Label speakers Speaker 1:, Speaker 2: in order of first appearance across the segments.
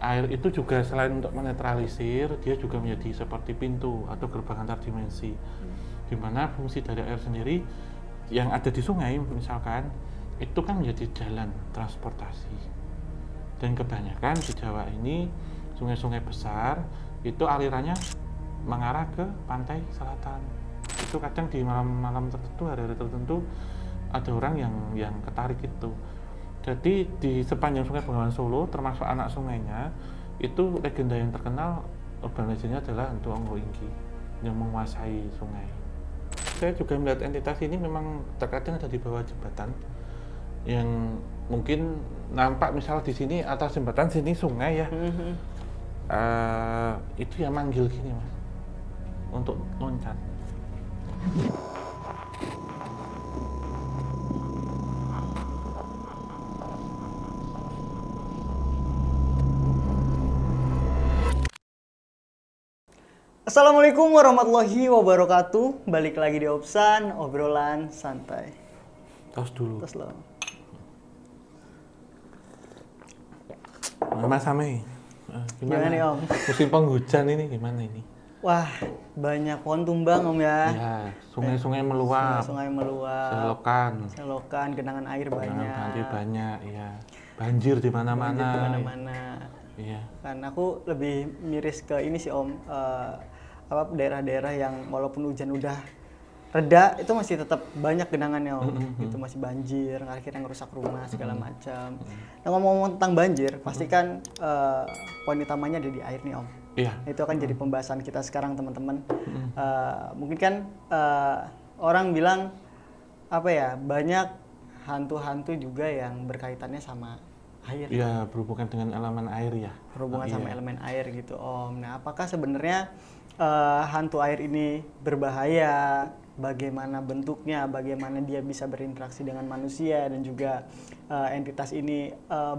Speaker 1: air itu juga selain untuk menetralisir, dia juga menjadi seperti pintu atau gerbang antar dimensi. Di mana fungsi dari air sendiri yang ada di sungai misalkan itu kan menjadi jalan transportasi. Dan kebanyakan di Jawa ini sungai-sungai besar itu alirannya mengarah ke pantai selatan. Itu kadang di malam-malam tertentu, hari-hari tertentu ada orang yang ketarik itu. Jadi di sepanjang Sungai Bengawan Solo, termasuk anak sungainya, itu legenda yang terkenal urban legendnya adalah hantu Onggoinggi yang menguasai sungai. Saya juga melihat entitas ini memang terkadang ada di bawah jembatan, yang mungkin nampak misal di sini atas jembatan sini sungai ya, itu yang manggil gini mas, untuk loncat.
Speaker 2: Assalamualaikum warahmatullahi wabarakatuh. Balik lagi di Opsan, obrolan santai.
Speaker 1: Tos dulu.
Speaker 2: Tos lo.
Speaker 1: Mas Ame,
Speaker 2: Gimana nih, Om?
Speaker 1: musim penghujan ini gimana ini?
Speaker 2: Wah, banyak pohon tumbang Om ya.
Speaker 1: Ya, sungai-sungai meluap,
Speaker 2: Sungai meluap,
Speaker 1: selokan,
Speaker 2: genangan air banyak.
Speaker 1: banjir banyak, ya. Banjir di mana-mana.
Speaker 2: Banjir di mana-mana.
Speaker 1: Iya.
Speaker 2: Kan aku lebih miris ke ini sih Om, daerah-daerah yang walaupun hujan udah reda itu masih tetap banyak genangannya Om. Itu masih banjir, akhirnya ngerusak rumah segala macam. Nah, ngomong-ngomong tentang banjir, pasti kan poin utamanya ada di air nih Om.
Speaker 1: Iya.
Speaker 2: Itu akan jadi pembahasan kita sekarang teman-teman. Mungkin kan orang bilang apa ya, banyak hantu-hantu juga yang berkaitannya sama air.
Speaker 1: Iya, berhubungan dengan elemen air ya.
Speaker 2: Berhubungan sama elemen air gitu Om. Nah, apakah sebenarnya hantu air ini berbahaya? Bagaimana bentuknya? Bagaimana dia bisa berinteraksi dengan manusia? Dan juga entitas ini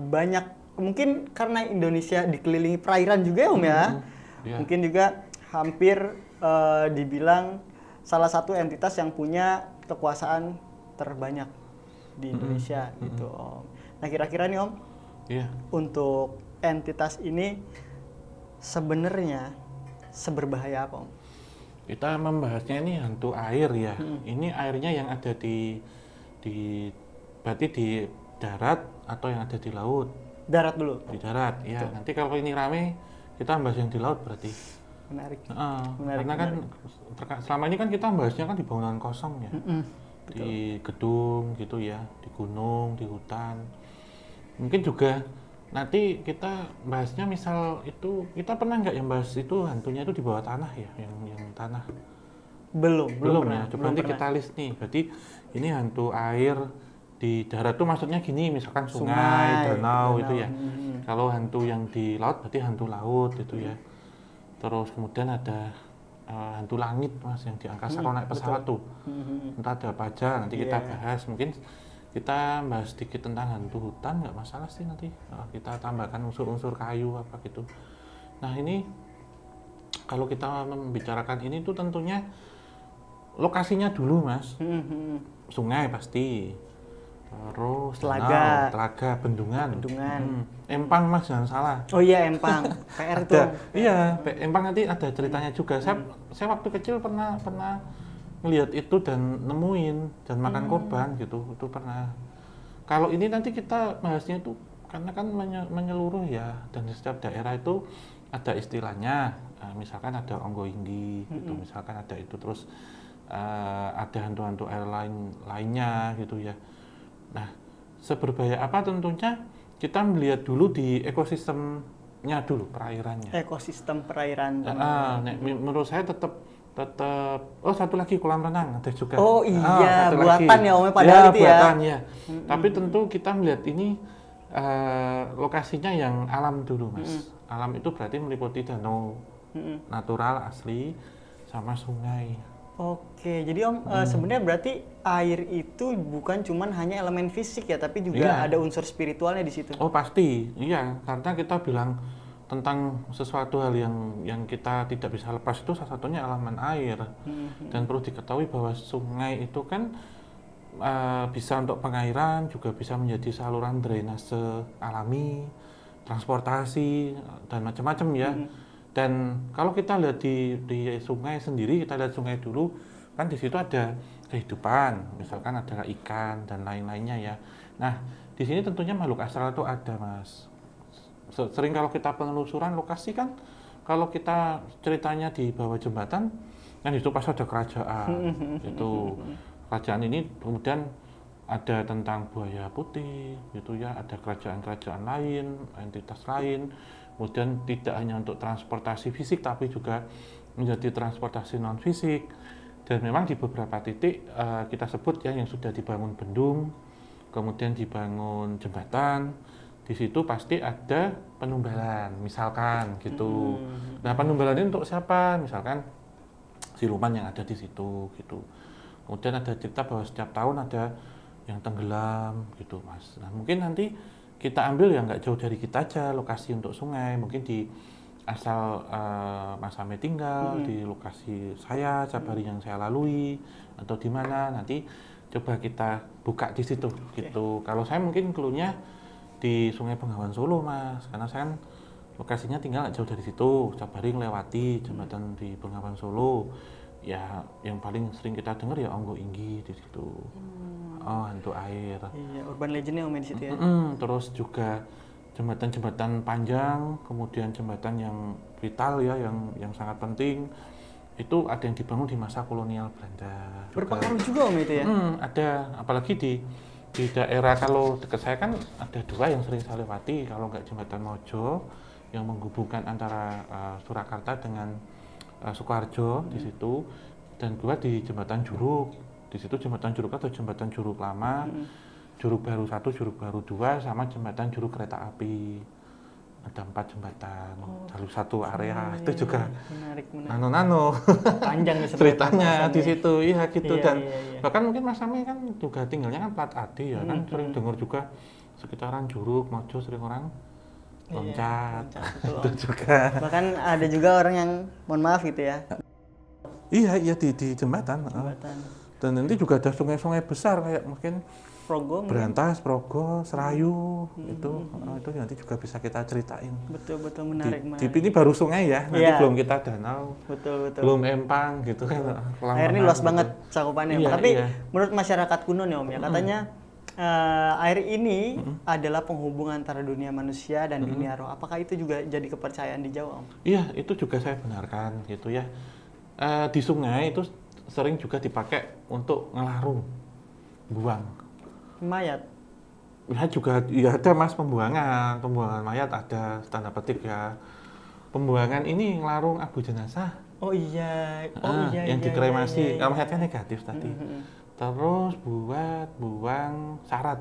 Speaker 2: banyak, mungkin karena Indonesia dikelilingi perairan juga ya Om ya.
Speaker 1: Yeah.
Speaker 2: Mungkin juga hampir dibilang salah satu entitas yang punya kekuasaan terbanyak di Indonesia gitu Om. Nah, kira-kira nih Om, untuk entitas ini sebenarnya seberbahaya apa Om?
Speaker 1: Kita membahasnya ini hantu air ya. Ini airnya yang ada di berarti di darat atau yang ada di laut?
Speaker 2: Darat dulu.
Speaker 1: Di darat, ya. Nanti kalau ini rame, kita bahas yang di laut berarti.
Speaker 2: Menarik.
Speaker 1: Karena kan selama ini kan kita bahasnya kan di bangunan kosong ya. Di gedung gitu ya, di gunung, di hutan. Mungkin juga nanti kita bahasnya misal itu, kita pernah nggak yang bahas itu hantunya itu di bawah tanah ya, yang tanah?
Speaker 2: Belum
Speaker 1: Ya. Coba nanti kita list nih. Berarti ini hantu air di darat tuh maksudnya gini, misalkan sungai, danau itu ya. Kalau hantu yang di laut berarti hantu laut itu ya. Terus kemudian ada hantu langit mas, yang di angkasa kalau naik pesawat tuh. Entah ada apa aja, nanti kita bahas. Mungkin kita bahas sedikit tentang hantu hutan, nggak masalah sih nanti. Kita tambahkan unsur-unsur kayu apa gitu. Nah ini kalau kita membicarakan ini tuh tentunya lokasinya dulu mas. Sungai pasti. Terus telaga, bendungan. Empang mas, jangan salah.
Speaker 2: Oh iya, empang. PR tuh.
Speaker 1: Iya, empang nanti ada ceritanya juga. Saya waktu kecil pernah ngelihat itu dan nemuin dan makan korban gitu. Itu pernah. Kalau ini nanti kita bahasnya itu karena kan menyeluruh ya, dan di setiap daerah itu ada istilahnya. Misalkan ada Onggoinggi gitu, misalkan ada itu, terus ada hantu-hantu air lainnya gitu ya. Nah, seberbahaya apa tentunya kita melihat dulu di ekosistemnya dulu, perairannya.
Speaker 2: Ekosistem perairan.
Speaker 1: Menurut saya tetap satu lagi kolam renang ada juga.
Speaker 2: Oh iya, buatan ya Om padahal itu ya.
Speaker 1: Buatan ya. Tapi tentu kita melihat ini lokasinya yang alam dulu mas. Alam itu berarti meliputi danau natural asli sama sungai.
Speaker 2: Oke, jadi Om sebenarnya berarti air itu bukan cuman hanya elemen fisik ya, tapi juga ada unsur spiritualnya di situ.
Speaker 1: Oh pasti, iya. Karena kita bilang tentang sesuatu hal yang kita tidak bisa lepas itu salah satunya elemen air. Dan perlu diketahui bahwa sungai itu kan bisa untuk pengairan, juga bisa menjadi saluran drainase alami, transportasi dan macam-macam ya. Dan kalau kita lihat di sungai sendiri, kita lihat sungai dulu, kan di situ ada kehidupan, misalkan ada ikan dan lain-lainnya ya. Nah, di sini tentunya makhluk astral itu ada, Mas. Sering kalau kita penelusuran lokasi kan, kalau kita ceritanya di bawah jembatan, kan itu pas ada kerajaan, itu kerajaan ini kemudian ada tentang buaya putih, gitu ya, ada kerajaan-kerajaan lain, entitas lain. Kemudian tidak hanya untuk transportasi fisik, tapi juga menjadi transportasi non fisik. Dan memang di beberapa titik kita sebut ya yang sudah dibangun bendung, kemudian dibangun jembatan, di situ pasti ada penumbalan, misalkan gitu. Nah, penumbalan ini untuk siapa? Misalkan siluman yang ada di situ, gitu. Kemudian ada cerita bahwa setiap tahun ada yang tenggelam, gitu, Mas. Nah, mungkin nanti kita ambil yang nggak jauh dari kita aja lokasi untuk sungai, mungkin di asal Mas Ame tinggal, di lokasi saya, Cabari yang saya lalui, atau di mana nanti coba kita buka di situ, gitu. Kalau saya mungkin clue-nya di Sungai Bengawan Solo, Mas, karena saya kan lokasinya tinggal nggak jauh dari situ, Cabari melewati jembatan di Bengawan Solo. Ya, yang paling sering kita dengar ya Onggo Inggi di situ. Oh, hantu air.
Speaker 2: Iya, urban legendnya Om di situ ya.
Speaker 1: Terus juga jembatan-jembatan panjang, kemudian jembatan yang vital ya, yang sangat penting. Itu ada yang dibangun di masa kolonial Belanda.
Speaker 2: Berpengaruh juga Om itu ya?
Speaker 1: Ada, apalagi di daerah, kalau dekat saya kan ada dua yang sering saya lewati, kalau nggak jembatan Mojo yang menghubungkan antara Surakarta dengan Sukoharjo di situ, dan dua di jembatan Juruk. Di situ jembatan Juruk atau jembatan Juruk lama, Juruk Baru 1, Juruk Baru 2, sama jembatan Juruk kereta api. Ada 4 jembatan dalam satu area. Itu juga
Speaker 2: menarik.
Speaker 1: Nano-nano
Speaker 2: Panjang
Speaker 1: ceritanya di situ, iya gitu.
Speaker 2: Iya,
Speaker 1: Dan
Speaker 2: iya.
Speaker 1: bahkan mungkin Mas Ame kan juga tinggalnya kan Plat Adi ya, kan sering dengar juga sekitaran Juruk, Mojo sering orang loncat. Itu juga.
Speaker 2: Bahkan ada juga orang yang, mohon maaf gitu ya,
Speaker 1: Iya di jembatan. Dan nanti juga ada sungai-sungai besar kayak mungkin
Speaker 2: Progo,
Speaker 1: Berantas, Progo, Serayu, itu nanti juga bisa kita ceritain.
Speaker 2: Betul menarik.
Speaker 1: Ini baru sungai ya, nanti belum kita danau,
Speaker 2: betul.
Speaker 1: belum empang gitu kan.
Speaker 2: Air ini luas banget cakupannya.
Speaker 1: Iya,
Speaker 2: Tapi
Speaker 1: iya.
Speaker 2: menurut masyarakat kuno nih Om ya, katanya air ini adalah penghubung antara dunia manusia dan dunia roh. Apakah itu juga jadi kepercayaan di Jawa Om?
Speaker 1: Iya, itu juga saya benarkan gitu ya. Di sungai itu sering juga dipakai untuk ngelarung, buang
Speaker 2: Mayat.
Speaker 1: ya, juga ya ada Mas, pembuangan mayat ada, tanda petik ya. Pembuangan ini ngelarung abu jenazah.
Speaker 2: Oh iya.
Speaker 1: Yang dikremasi. Kalau mayatnya negatif tadi. Terus buang syarat.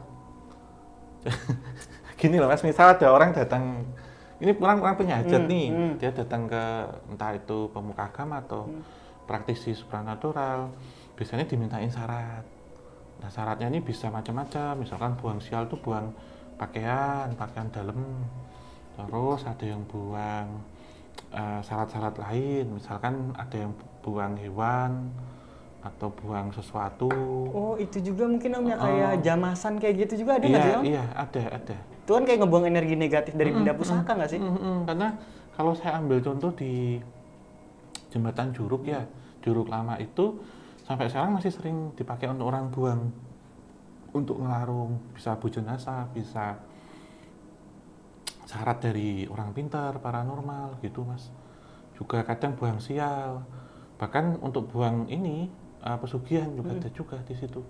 Speaker 1: Gini loh Mas, misal ada orang datang, ini orang punya hajat nih, dia datang ke entah itu pemuka agama atau praktisi supranatural, biasanya dimintain syarat. Nah, syaratnya ini bisa macam-macam, misalkan buang sial itu buang pakaian dalam. Terus ada yang buang syarat-syarat lain, misalkan ada yang buang hewan atau buang sesuatu.
Speaker 2: Oh, itu juga mungkin Om ya, kayak jamasan kayak gitu juga ada nggak sih Om?
Speaker 1: Iya, ada.
Speaker 2: Itu kan kayak ngebuang energi negatif dari benda pusaka nggak sih?
Speaker 1: Karena kalau saya ambil contoh di jembatan Juruk ya, Juruk lama itu sampai sekarang masih sering dipakai untuk orang buang, untuk ngelarung, bisa abu jenazah, bisa syarat dari orang pintar, paranormal gitu Mas. Juga kadang buang sial, bahkan untuk buang ini pesugihan juga ada juga di situ.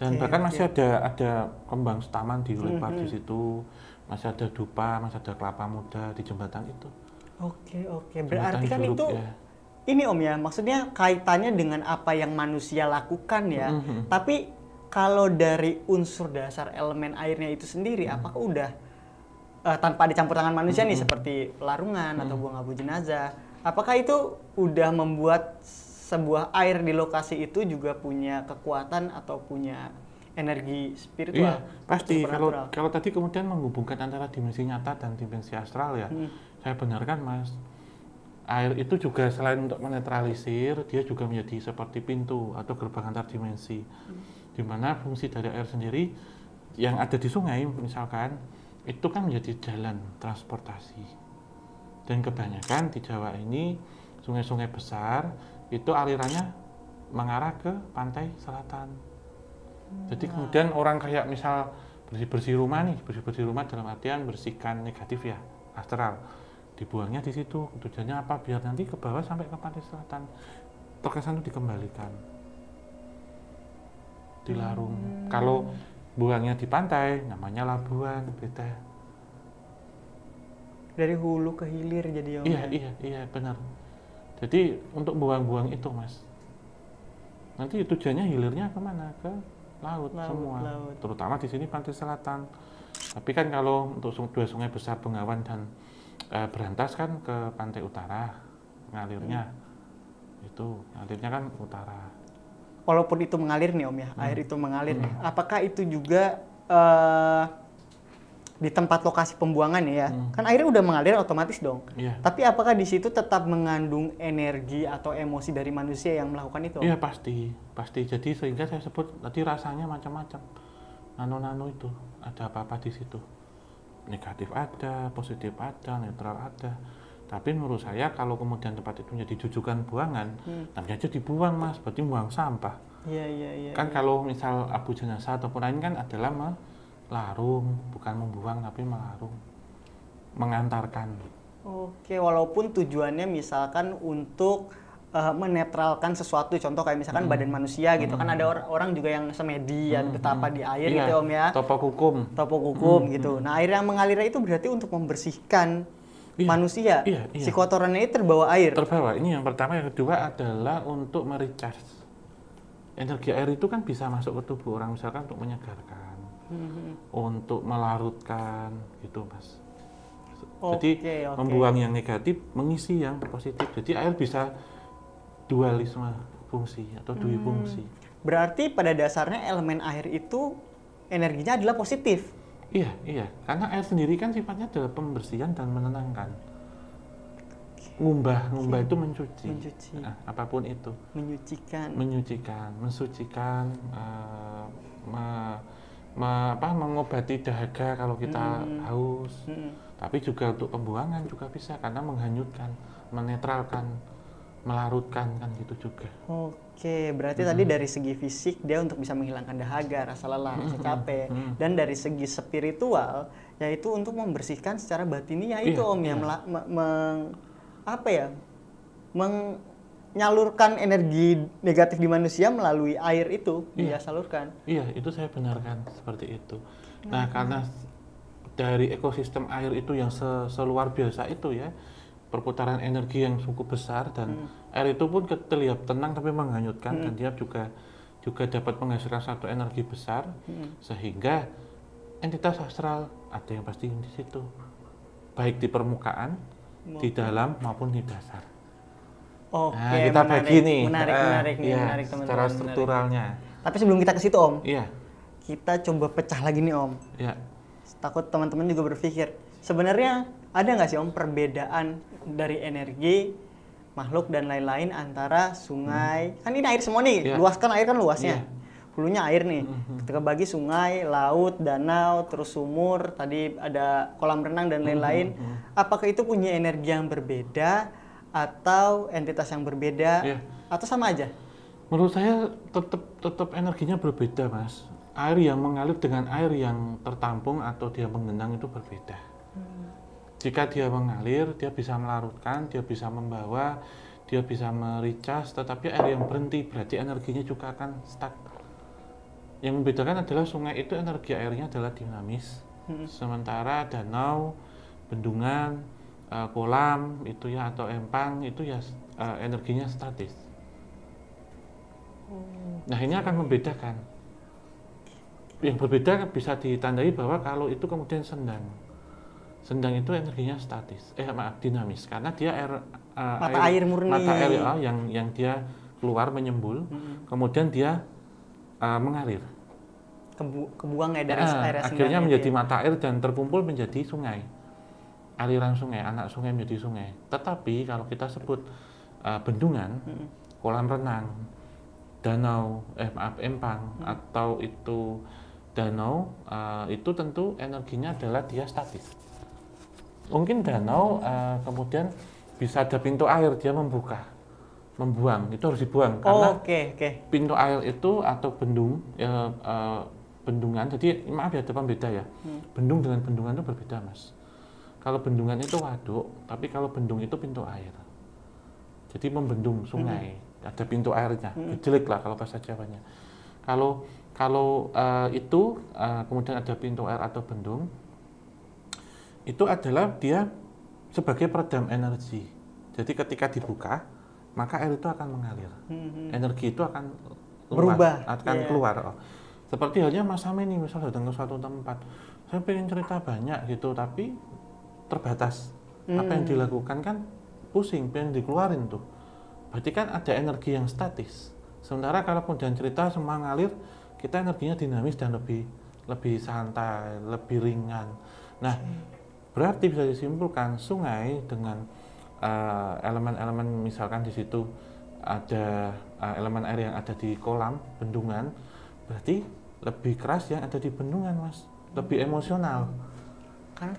Speaker 1: Dan bahkan masih ada kembang setaman dilempar di situ, masih ada dupa, masih ada kelapa muda di jembatan itu.
Speaker 2: Oke. Berarti kan Juruk, itu ya. Ini Om ya, maksudnya kaitannya dengan apa yang manusia lakukan ya. Tapi kalau dari unsur dasar elemen airnya itu sendiri, apakah udah tanpa dicampur tangan manusia nih, seperti larungan atau buang abu jenazah, apakah itu udah membuat sebuah air di lokasi itu juga punya kekuatan atau punya energi spiritual?
Speaker 1: Iya, pasti. Kalau tadi kemudian menghubungkan antara dimensi nyata dan dimensi astral ya, saya benarkan Mas. Air itu juga selain untuk menetralisir, dia juga menjadi seperti pintu atau gerbang antar dimensi. Di mana fungsi dari air sendiri yang ada di sungai misalkan, itu kan menjadi jalan transportasi. Dan kebanyakan di Jawa ini sungai-sungai besar itu alirannya mengarah ke pantai selatan. Jadi kemudian orang kayak misal bersih-bersih rumah nih, bersih-bersih rumah dalam artian bersihkan negatif ya, astral. Dibuangnya di situ. Tujuannya apa? Biar nanti ke bawah sampai ke pantai selatan. Terkesan itu dikembalikan. Dilarung. Kalau buangnya di pantai namanya labuan, beda.
Speaker 2: Dari hulu ke hilir jadi Om.
Speaker 1: Iya benar. Jadi untuk buang-buang itu Mas, nanti tujuannya hilirnya kemana? Ke laut semua.
Speaker 2: Laut.
Speaker 1: Terutama di sini pantai selatan. Tapi kan kalau untuk dua sungai besar Bengawan dan Berantas kan ke pantai utara ngalirnya. Itu ngalirnya kan utara.
Speaker 2: Walaupun itu mengalir nih Om ya, air itu mengalir nih. Apakah itu juga di tempat lokasi pembuangan ya, kan airnya udah mengalir otomatis dong.
Speaker 1: Iya.
Speaker 2: Tapi apakah di situ tetap mengandung energi atau emosi dari manusia yang melakukan itu?
Speaker 1: Iya pasti. Jadi sehingga saya sebut tadi rasanya macam-macam. Nano-nano itu ada apa-apa di situ. Negatif ada, positif ada, netral ada. Tapi menurut saya kalau kemudian tempat itu menjadi jujukan buangan, nanti aja dibuang Mas, berarti buang sampah.
Speaker 2: Iya.
Speaker 1: Kan kalau misal abu jenazah ataupun lain kan adalah larung, bukan membuang tapi melarung, mengantarkan.
Speaker 2: Oke, walaupun tujuannya misalkan untuk menetralkan sesuatu, contoh kayak misalkan badan manusia gitu kan, ada orang juga yang semedi ya betapa di air gitu Om ya.
Speaker 1: Topok hukum
Speaker 2: gitu. Nah, air yang mengalir itu berarti untuk membersihkan manusia. Si kotorannya itu terbawa air.
Speaker 1: Terbawa. Ini yang pertama, yang kedua adalah untuk merecharge. Energi air itu kan bisa masuk ke tubuh orang misalkan untuk menyegarkan. Untuk melarutkan gitu Mas. Jadi membuang yang negatif, mengisi yang positif. Jadi air bisa dualisme fungsi atau dui fungsi.
Speaker 2: Berarti pada dasarnya elemen air itu energinya adalah positif.
Speaker 1: Iya. Karena air sendiri kan sifatnya adalah pembersihan dan menenangkan. Ngumbah itu mencuci. Nah, apapun itu. Menyucikan, mensucikan, mengobati dahaga kalau kita haus. Tapi juga untuk pembuangan juga bisa karena menghanyutkan, menetralkan, melarutkan kan gitu juga.
Speaker 2: Oke, berarti tadi dari segi fisik dia untuk bisa menghilangkan dahaga, rasa lelah, rasa capek. Dan dari segi spiritual yaitu untuk membersihkan secara batiniah itu Om ya, menyalurkan energi negatif di manusia melalui air itu dia salurkan.
Speaker 1: Iya, itu saya benarkan seperti itu. Nah, karena dari ekosistem air itu yang seluar biasa itu ya, perputaran energi yang cukup besar dan air itu pun terlihat tenang tapi menghanyutkan dan dia juga dapat menghasilkan satu energi besar sehingga entitas astral ada yang pasti di situ, baik di permukaan, di dalam maupun di dasar.
Speaker 2: Oke,
Speaker 1: nah, kita bagi nih.
Speaker 2: Menarik teman-teman.
Speaker 1: Secara strukturalnya.
Speaker 2: Tapi sebelum kita ke situ Om,
Speaker 1: iya.
Speaker 2: Kita coba pecah lagi nih Om.
Speaker 1: Iya.
Speaker 2: Takut teman-teman juga berpikir, sebenarnya ada nggak sih Om perbedaan dari energi makhluk dan lain-lain antara sungai, kan ini air semua nih, luas kan air kan luasnya. Hulunya air nih. Kita bagi sungai, laut, danau, terus sumur, tadi ada kolam renang dan lain-lain. Apakah itu punya energi yang berbeda atau entitas yang berbeda atau sama aja?
Speaker 1: Menurut saya tetap energinya berbeda Mas. Air yang mengalir dengan air yang tertampung atau dia menggenang itu berbeda. Jika dia mengalir, dia bisa melarutkan, dia bisa membawa, dia bisa mericas, tetapi air yang berhenti berarti energinya juga akan stuck. Yang membedakan adalah sungai itu energi airnya adalah dinamis, sementara danau, bendungan, kolam itu ya atau empang itu ya energinya statis. Nah ini akan membedakan. Yang berbeda bisa ditandai bahwa kalau itu kemudian sendang itu energinya statis, dinamis karena dia
Speaker 2: air murni,
Speaker 1: mata air yang dia keluar menyembul, kemudian dia mengalir,
Speaker 2: kebuang dari air
Speaker 1: akhirnya menjadi mata air dan terkumpul menjadi sungai, aliran sungai, anak sungai menjadi sungai. Tetapi kalau kita sebut bendungan, kolam renang, danau, empang atau itu danau itu tentu energinya adalah dia statis. Mungkin danau kemudian bisa ada pintu air, dia membuang, itu harus dibuang karena pintu air itu atau bendung bendungan, jadi maaf ya ada pembeda ya. Bendung dengan bendungan itu berbeda, Mas. Kalau bendungan itu waduk, tapi kalau bendung itu pintu air. Jadi membendung sungai, ada pintu airnya, gejelik lah kalau bahasa Jawanya. Kalau itu kemudian ada pintu air atau bendung, itu adalah dia sebagai peredam energi. Jadi ketika dibuka, maka air itu akan mengalir. Energi itu akan
Speaker 2: berubah,
Speaker 1: keluar. Seperti halnya Mas Sam ini, misal datang ke suatu tempat, saya pengen cerita banyak gitu, tapi terbatas. Apa yang dilakukan kan pusing, pengen dikeluarin tuh. Berarti kan ada energi yang statis. Sementara kalau kemudian cerita semua ngalir, kita energinya dinamis dan lebih santai, lebih ringan. Nah, berarti bisa disimpulkan sungai dengan elemen-elemen, misalkan di situ ada elemen air yang ada di kolam bendungan, berarti lebih keras yang ada di bendungan, Mas, lebih emosional
Speaker 2: karena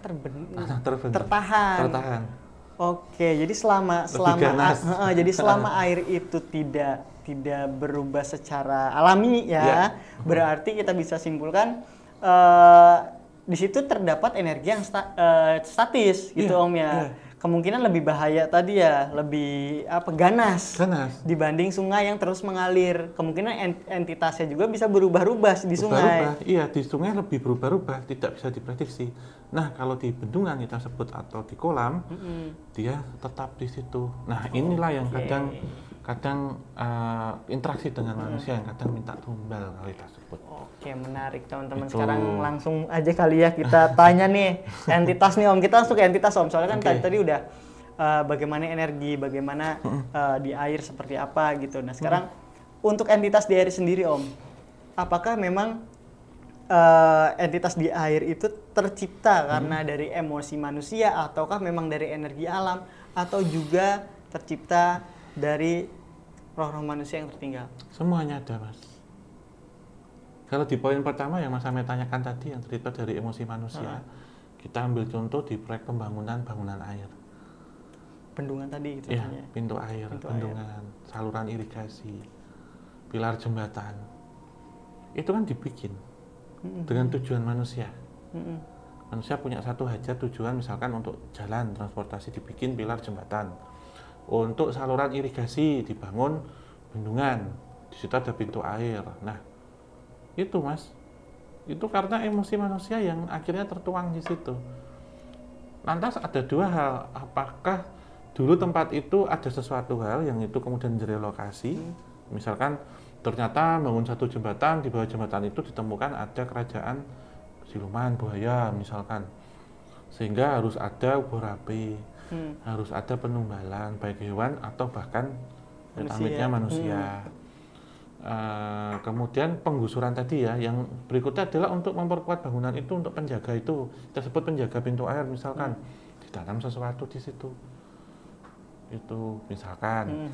Speaker 2: tertahan. Oke, jadi selama air itu tidak berubah secara alami ya, berarti kita bisa simpulkan di situ terdapat energi yang statis gitu Om ya. Kemungkinan lebih bahaya tadi ya, lebih ganas dibanding sungai yang terus mengalir. Kemungkinan entitasnya juga bisa berubah-ubah di sungai.
Speaker 1: Iya, di sungai lebih berubah-ubah, tidak bisa diprediksi. Nah, kalau di bendungan kita sebut atau di kolam, dia tetap di situ. Nah, inilah yang kadang interaksi dengan manusia yang kadang minta tumbal kalau kita sebut.
Speaker 2: Oke, menarik teman-teman. Sekarang langsung aja kali ya kita tanya nih entitas nih Om. Kita langsung ke entitas Om. Soalnya kan tadi udah bagaimana energi, bagaimana di air seperti apa gitu. Nah, sekarang untuk entitas di air sendiri Om, apakah memang entitas di air itu tercipta karena dari emosi manusia, ataukah memang dari energi alam, atau juga tercipta dari roh-roh manusia yang tertinggal?
Speaker 1: Semuanya ada, Mas. Kalau di poin pertama yang Mas Ame tanyakan tadi, yang cerita dari emosi manusia, kita ambil contoh di proyek pembangunan bangunan air.
Speaker 2: Bendungan tadi gitu
Speaker 1: ya, pintu air, bendungan, saluran irigasi, pilar jembatan. Itu kan dibikin dengan tujuan manusia. Manusia punya satu hajat, tujuan misalkan untuk jalan transportasi dibikin pilar jembatan. Untuk saluran irigasi dibangun bendungan, di situ ada pintu air. Nah, itu Mas, itu karena emosi manusia yang akhirnya tertuang di situ. Lantas ada dua hal, apakah dulu tempat itu ada sesuatu hal yang itu kemudian direlokasi, misalkan ternyata bangun satu jembatan, di bawah jembatan itu ditemukan ada kerajaan siluman, buaya misalkan, sehingga harus ada ubur api, harus ada penumbalan baik hewan atau bahkan amitnya manusia. Kemudian penggusuran tadi ya, yang berikutnya adalah untuk memperkuat bangunan itu, untuk penjaga itu, kita sebut penjaga pintu air misalkan, ditanam sesuatu di situ, itu misalkan.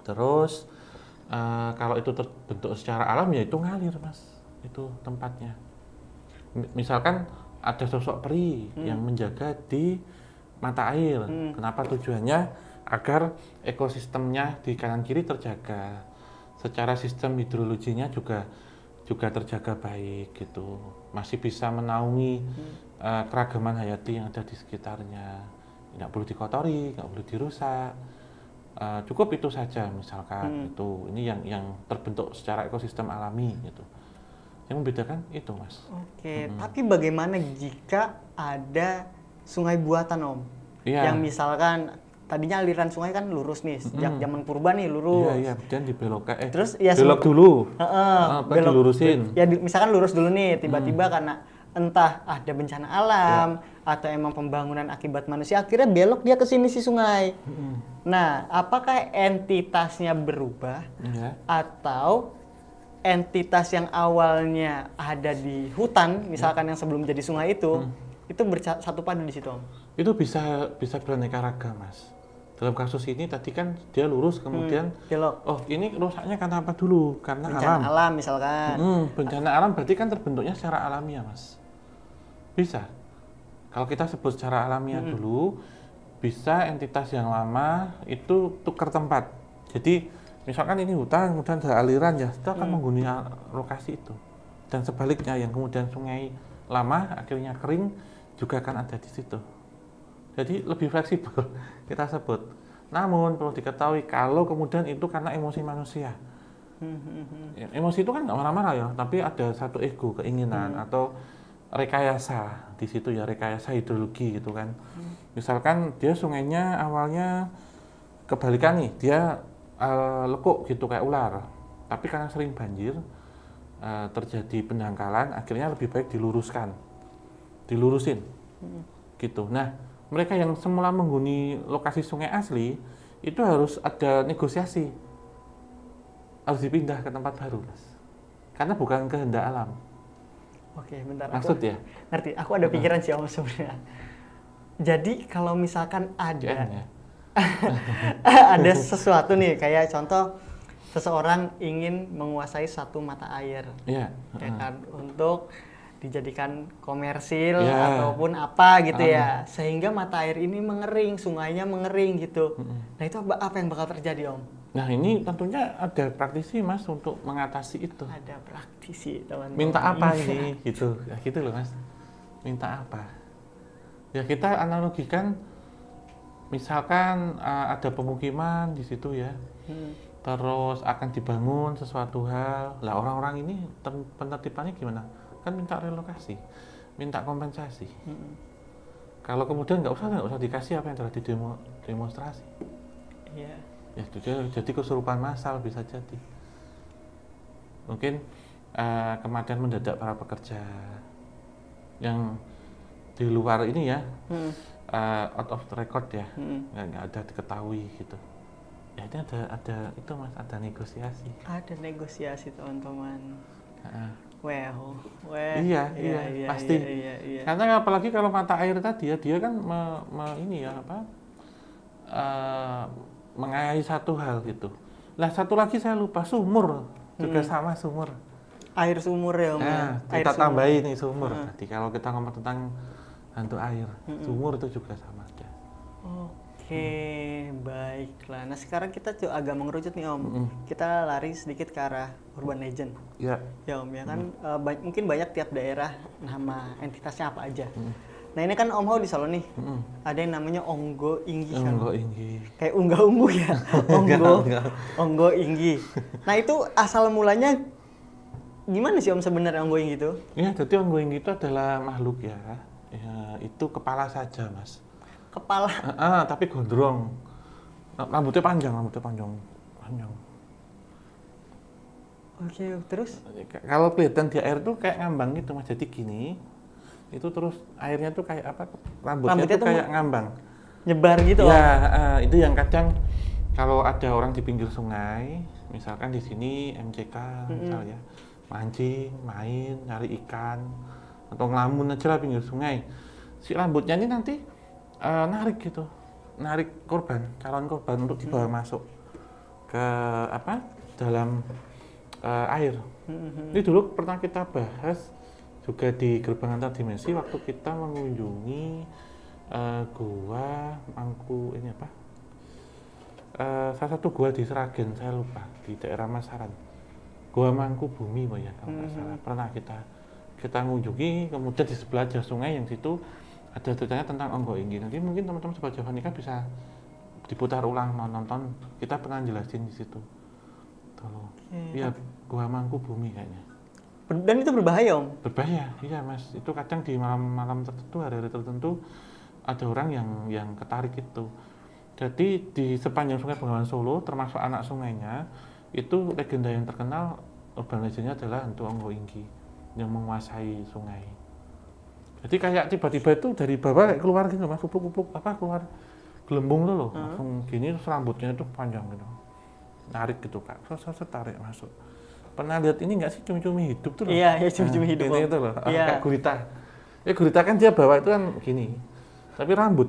Speaker 1: Terus kalau itu terbentuk secara alam ya itu ngalir Mas, itu tempatnya. Misalkan ada sosok peri yang menjaga di mata air. Kenapa? Tujuannya agar ekosistemnya di kanan kiri terjaga. Secara sistem hidrologinya juga terjaga baik gitu. Masih bisa menaungi keragaman hayati yang ada di sekitarnya. Nggak perlu dikotori, nggak perlu dirusak. Cukup itu saja misalkan. Itu ini yang terbentuk secara ekosistem alami gitu. Yang membedakan itu Mas.
Speaker 2: Oke, tapi bagaimana jika ada sungai buatan Om? Yang misalkan tadinya aliran sungai kan lurus nih, sejak zaman purba nih lurus.
Speaker 1: Iya, kemudian dibelokkan.
Speaker 2: Terus ya
Speaker 1: belok dulu.
Speaker 2: Belok
Speaker 1: dilurusin.
Speaker 2: Ya misalkan lurus dulu nih, tiba-tiba karena entah ada bencana alam atau emang pembangunan akibat manusia, akhirnya belok dia ke sini si sungai. Nah, apakah entitasnya berubah atau entitas yang awalnya ada di hutan, misalkan yang sebelum jadi sungai itu bersatu padu di situ Om?
Speaker 1: Itu bisa beraneka ragam Mas. Dalam kasus ini tadi kan dia lurus kemudian
Speaker 2: belok.
Speaker 1: oh ini rusaknya karena apa dulu? Karena
Speaker 2: Bencana alam misalkan.
Speaker 1: Bencana alam berarti kan terbentuknya secara alamiah, Mas. Bisa. Kalau kita sebut secara alamiah dulu, bisa entitas yang lama itu tukar tempat. Jadi misalkan ini hutan, kemudian ada aliran ya, itu akan menghuni lokasi itu. Dan sebaliknya yang kemudian sungai lama akhirnya kering juga akan ada di situ. Jadi lebih fleksibel kita sebut. Namun perlu diketahui kalau kemudian itu karena emosi manusia. Emosi itu kan nggak marah-marah ya, tapi ada satu ego, keinginan atau rekayasa di situ ya, rekayasa ideologi gitu kan. Misalkan dia sungainya awalnya kebalikan nih, dia lekuk gitu kayak ular, tapi karena sering banjir terjadi pendangkalan, akhirnya lebih baik dilurusin gitu. Nah mereka yang semula menghuni lokasi sungai asli itu harus ada negosiasi, harus dipindah ke tempat baru, Mas, karena bukan kehendak alam.
Speaker 2: Oke, bentar.
Speaker 1: Maksud ya?
Speaker 2: Ngerti. Aku ada pikiran sih Om sebenarnya. Jadi kalau misalkan ada
Speaker 1: ya?
Speaker 2: ada sesuatu nih, kayak contoh seseorang ingin menguasai satu mata air, ya kan, untuk dijadikan komersil ataupun apa gitu ya, sehingga mata air ini mengering, sungainya mengering gitu. Nah itu apa yang bakal terjadi Om?
Speaker 1: Nah ini tentunya ada praktisi Mas untuk mengatasi itu.
Speaker 2: Ada praktisi teman-teman.
Speaker 1: Minta apa ini gitu, ya gitu loh Mas. Minta apa? Ya kita analogikan, misalkan ada pemukiman di situ ya, terus akan dibangun sesuatu hal. Lah orang-orang ini penertibannya gimana? Kan minta relokasi, minta kompensasi. Kalau kemudian nggak usah dikasih apa yang telah didemonstrasi.
Speaker 2: Iya.
Speaker 1: Ya jadi kesurupan massal bisa jadi. Mungkin kematian mendadak para pekerja yang di luar ini ya, out of the record ya, nggak ada diketahui gitu. Ya itu ada itu Mas, ada negosiasi.
Speaker 2: Ada negosiasi teman-teman. Well,
Speaker 1: iya, pasti. Iya. Karena apalagi kalau mata air tadi ya, dia kan ini ya apa, mengayahi satu hal gitu. Lah satu lagi saya lupa, sumur juga sama sumur.
Speaker 2: Air sumur ya Om.
Speaker 1: Nah, kita tambahin nih sumur. Tadi kalau kita ngomong tentang hantu air, sumur itu juga sama aja.
Speaker 2: Oke, baiklah. Nah sekarang kita agak mengerucut nih Om. Kita lari sedikit ke arah urban legend.
Speaker 1: Ya.
Speaker 2: Ya Om ya kan, mungkin banyak tiap daerah nama entitasnya apa aja. Nah ini kan Om Hao di Solo nih, ada yang namanya Onggo Inggi.
Speaker 1: Onggo Inggi.
Speaker 2: Kayak unggah-unggu ya, Onggo Inggi. Nah itu asal mulanya gimana sih Om sebenarnya Onggo Inggi itu?
Speaker 1: Ya, jadi Onggo Inggi itu adalah makhluk ya, itu kepala saja Mas.
Speaker 2: Kepala?
Speaker 1: Tapi gondrong. Rambutnya panjang.
Speaker 2: Oke, terus?
Speaker 1: Kalau kelihatan di air tuh kayak ngambang gitu Mas, jadi gini. Itu terus airnya tuh kayak apa? Rambutnya tuh kayak ngambang.
Speaker 2: Nyebar gitu?
Speaker 1: Ya, itu yang kadang kalau ada orang di pinggir sungai, misalkan di sini MCK misalnya, mancing, main, nyari ikan, atau ngelamun aja lah pinggir sungai. Si rambutnya ini nanti narik gitu, narik calon korban untuk dibawa masuk ke dalam air. Ini dulu pernah kita bahas juga di gerbang antar dimensi waktu kita mengunjungi gua Mangku ini salah satu gua di Sragen, saya lupa, di daerah Masaran, gua Mangku Bumi ya kalau nggak salah. Pernah kita mengunjungi, kemudian di sebelah aja sungai yang situ ada ceritanya tentang Onggo Inggi. Nanti mungkin teman-teman Sobat Javanika bisa diputar ulang nonton. Kita pernah jelasin di situ. Iya, gua Mangku Bumi kayaknya.
Speaker 2: Dan itu berbahaya Om?
Speaker 1: Berbahaya, iya Mas. Itu kadang di malam-malam tertentu, hari-hari tertentu ada orang yang ketarik itu. Jadi di sepanjang Sungai Bengawan Solo, termasuk anak sungainya, itu legenda yang terkenal urban legendnya adalah hantu Onggo Inggi yang menguasai sungai. Jadi kayak tiba-tiba itu dari bawah kayak keluar gitu Mas, kupluk-kupluk keluar gelembung tuh loh, langsung gini terus rambutnya itu panjang gitu, narik gitu Kak, terus tarik masuk. Pernah lihat ini nggak sih cumi-cumi hidup tuh loh?
Speaker 2: Iya, cumi-cumi hidup.
Speaker 1: Ini itu loh, kayak gurita. Gurita kan dia bawa itu kan gini, Tapi rambut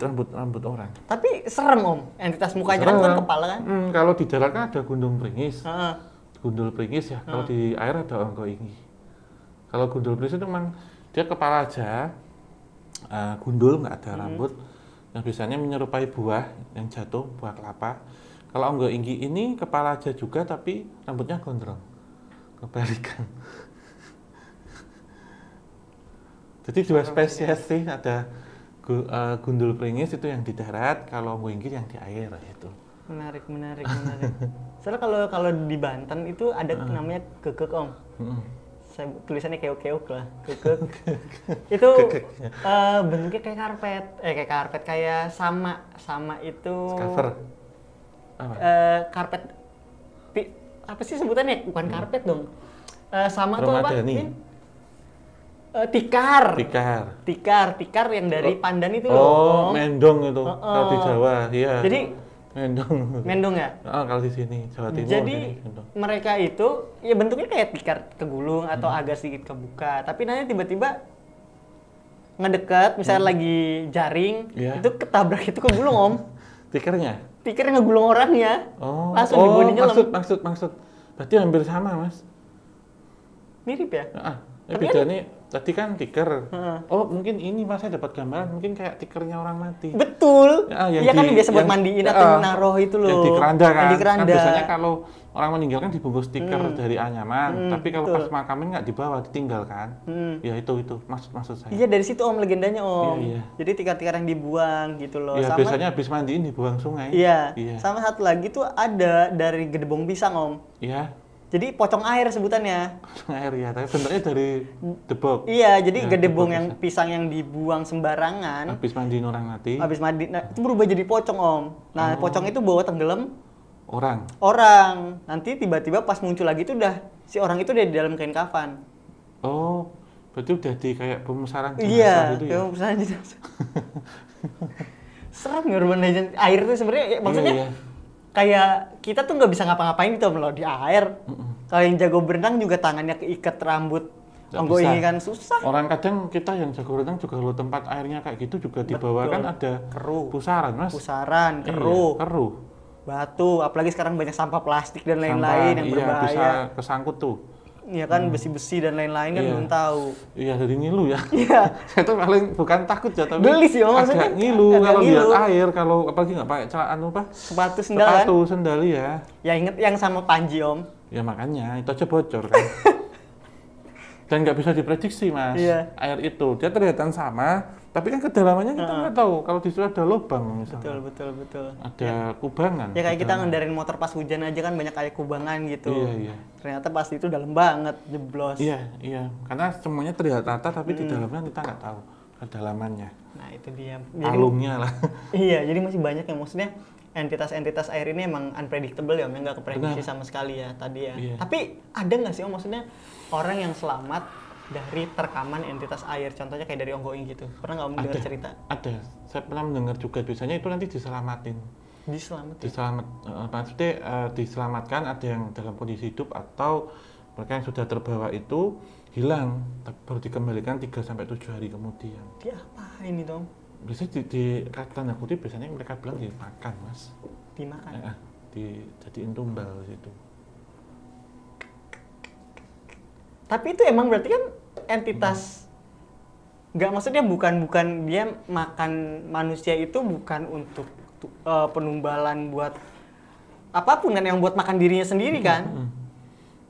Speaker 1: orang.
Speaker 2: Tapi serem om, entitas mukanya kan
Speaker 1: Serem.
Speaker 2: bukan kepala kan?
Speaker 1: Kalau di darat kan ada gundul pringis.
Speaker 2: Heeh.
Speaker 1: Gundul pringis ya. Kalau di air ada onggoingi. Kalau gundul pringis itu memang dia kepala aja, gundul nggak ada rambut. Yang biasanya menyerupai buah yang jatuh, buah kelapa. Kalau onggoingi ini kepala aja juga tapi rambutnya gondrong. Kebalikan. Jadi dua spesies sih, ada gundul pringis itu yang di darat, kalau onggoingi yang di air itu.
Speaker 2: Menarik. Soalnya kalau di Banten itu ada namanya gegek om. Tulisannya keok-keok lah, gegek. Itu bentuknya kayak karpet, kayak sama itu.
Speaker 1: Cover. Apa?
Speaker 2: Karpet. Apa sih sebutannya? Bukan karpet dong. Sama tuh apa? Tikar yang dari pandan itu loh.
Speaker 1: Mendong itu kalau di Jawa, iya.
Speaker 2: Jadi
Speaker 1: mendong
Speaker 2: ya?
Speaker 1: Kalau di sini Jawa Timur.
Speaker 2: Jadi mereka itu ya bentuknya kayak tikar kegulung atau agak sedikit kebuka, tapi nanti tiba-tiba ngedekat, misalnya lagi jaring, itu ketabrak itu kegulung om.
Speaker 1: Tikernya
Speaker 2: ngegulung orangnya, langsung di bodinya
Speaker 1: maksud. Berarti hampir sama mas.
Speaker 2: Mirip ya?
Speaker 1: Tapi bedanya tadi kan tiker. Mungkin ini mas saya dapat gambaran mungkin kayak tikernya orang mati.
Speaker 2: Betul. Iya kan biasa buat mandiin atau naruh itu loh.
Speaker 1: Yang di keranda kan.
Speaker 2: Kan
Speaker 1: biasanya kalau orang meninggal kan dibungkus tiker dari anyaman. Tapi kalau pas makamin nggak dibawa, ditinggal kan. Ya itu maksud saya.
Speaker 2: Iya dari situ om legendanya om.
Speaker 1: Iya.
Speaker 2: Jadi tikar-tikar yang dibuang gitu loh.
Speaker 1: Iya biasanya habis mandiin dibuang sungai.
Speaker 2: Iya. Sama satu lagi tuh ada dari gedebong pisang om.
Speaker 1: Iya.
Speaker 2: Jadi pocong air sebutannya.
Speaker 1: Pocong air ya, tapi bentuknya dari debok.
Speaker 2: Iya, jadi gedebong yang pisang yang dibuang sembarangan.
Speaker 1: Habis mandiin orang mati.
Speaker 2: Habis mandi, nah itu berubah jadi pocong om. Nah pocong itu bawa tenggelam orang. Nanti tiba-tiba pas muncul lagi itu udah si orang itu udah di dalam kain kafan.
Speaker 1: Oh, berarti udah di kayak pemusaran jenazah
Speaker 2: gitu ya? Iya,
Speaker 1: pemusaran
Speaker 2: jenazah. Serem ya urban legend. Air itu sebenarnya maksudnya kayak kita tuh nggak bisa ngapa-ngapain gitu loh di air. Kalau yang jago berenang juga tangannya keikat rambut. Onggoingi kan susah.
Speaker 1: Orang kadang kita yang jago berenang juga kalau tempat airnya kayak gitu juga di bawah kan ada pusaran mas. Keruh.
Speaker 2: Batu, apalagi sekarang banyak sampah plastik dan lain-lain yang berbahaya.
Speaker 1: Bisa kesangkut tuh.
Speaker 2: Iya kan besi-besi dan lain-lain kan belum tahu.
Speaker 1: Iya dari ngilu ya.
Speaker 2: Iya.
Speaker 1: Saya tuh paling bukan takut ya tapi
Speaker 2: geli sih maksudnya.
Speaker 1: Agak ngilu kalau lihat air, kalau apalagi nggak pakai celana
Speaker 2: sepatu sendal
Speaker 1: ya.
Speaker 2: Ya inget yang sama Panji om.
Speaker 1: Ya makanya itu aja bocor kan. Dan nggak bisa diprediksi mas. Air itu dia terlihat sama, tapi kan kedalamannya kita nggak tahu. Kalau di situ ada lubang misalnya.
Speaker 2: Betul.
Speaker 1: Ada kubangan.
Speaker 2: Ya kayak kita ngendarin motor pas hujan aja kan banyak kayak kubangan gitu.
Speaker 1: Iya.
Speaker 2: Ternyata pasti itu dalam banget, jeblos.
Speaker 1: Iya. Karena semuanya terlihat rata, tapi di dalamnya kita nggak tahu kedalamannya.
Speaker 2: Nah itu dia.
Speaker 1: Alumnya lah.
Speaker 2: Iya, jadi masih banyak yang maksudnya entitas-entitas air ini emang unpredictable ya, yang nggak keprediksi sama sekali ya tadi ya. Tapi ada nggak sih om maksudnya orang yang selamat dari terkaman entitas air, contohnya kayak dari onggoing gitu. Pernah nggak om dengar cerita?
Speaker 1: Ada, saya pernah mendengar juga. Biasanya itu nanti diselamatin. Maksudnya diselamatkan, ada yang dalam kondisi hidup atau mereka yang sudah terbawa itu hilang, baru dikembalikan 3-7 hari kemudian.
Speaker 2: Dia apa ini dong?
Speaker 1: Biasanya di tanda kutip biasanya mereka bilang dimakan mas.
Speaker 2: Dimakan?
Speaker 1: Dijadiin tumbal situ.
Speaker 2: Tapi itu emang berarti kan entitas nggak, maksudnya bukan dia makan manusia itu bukan untuk penumbalan buat apapun kan, yang buat makan dirinya sendiri kan?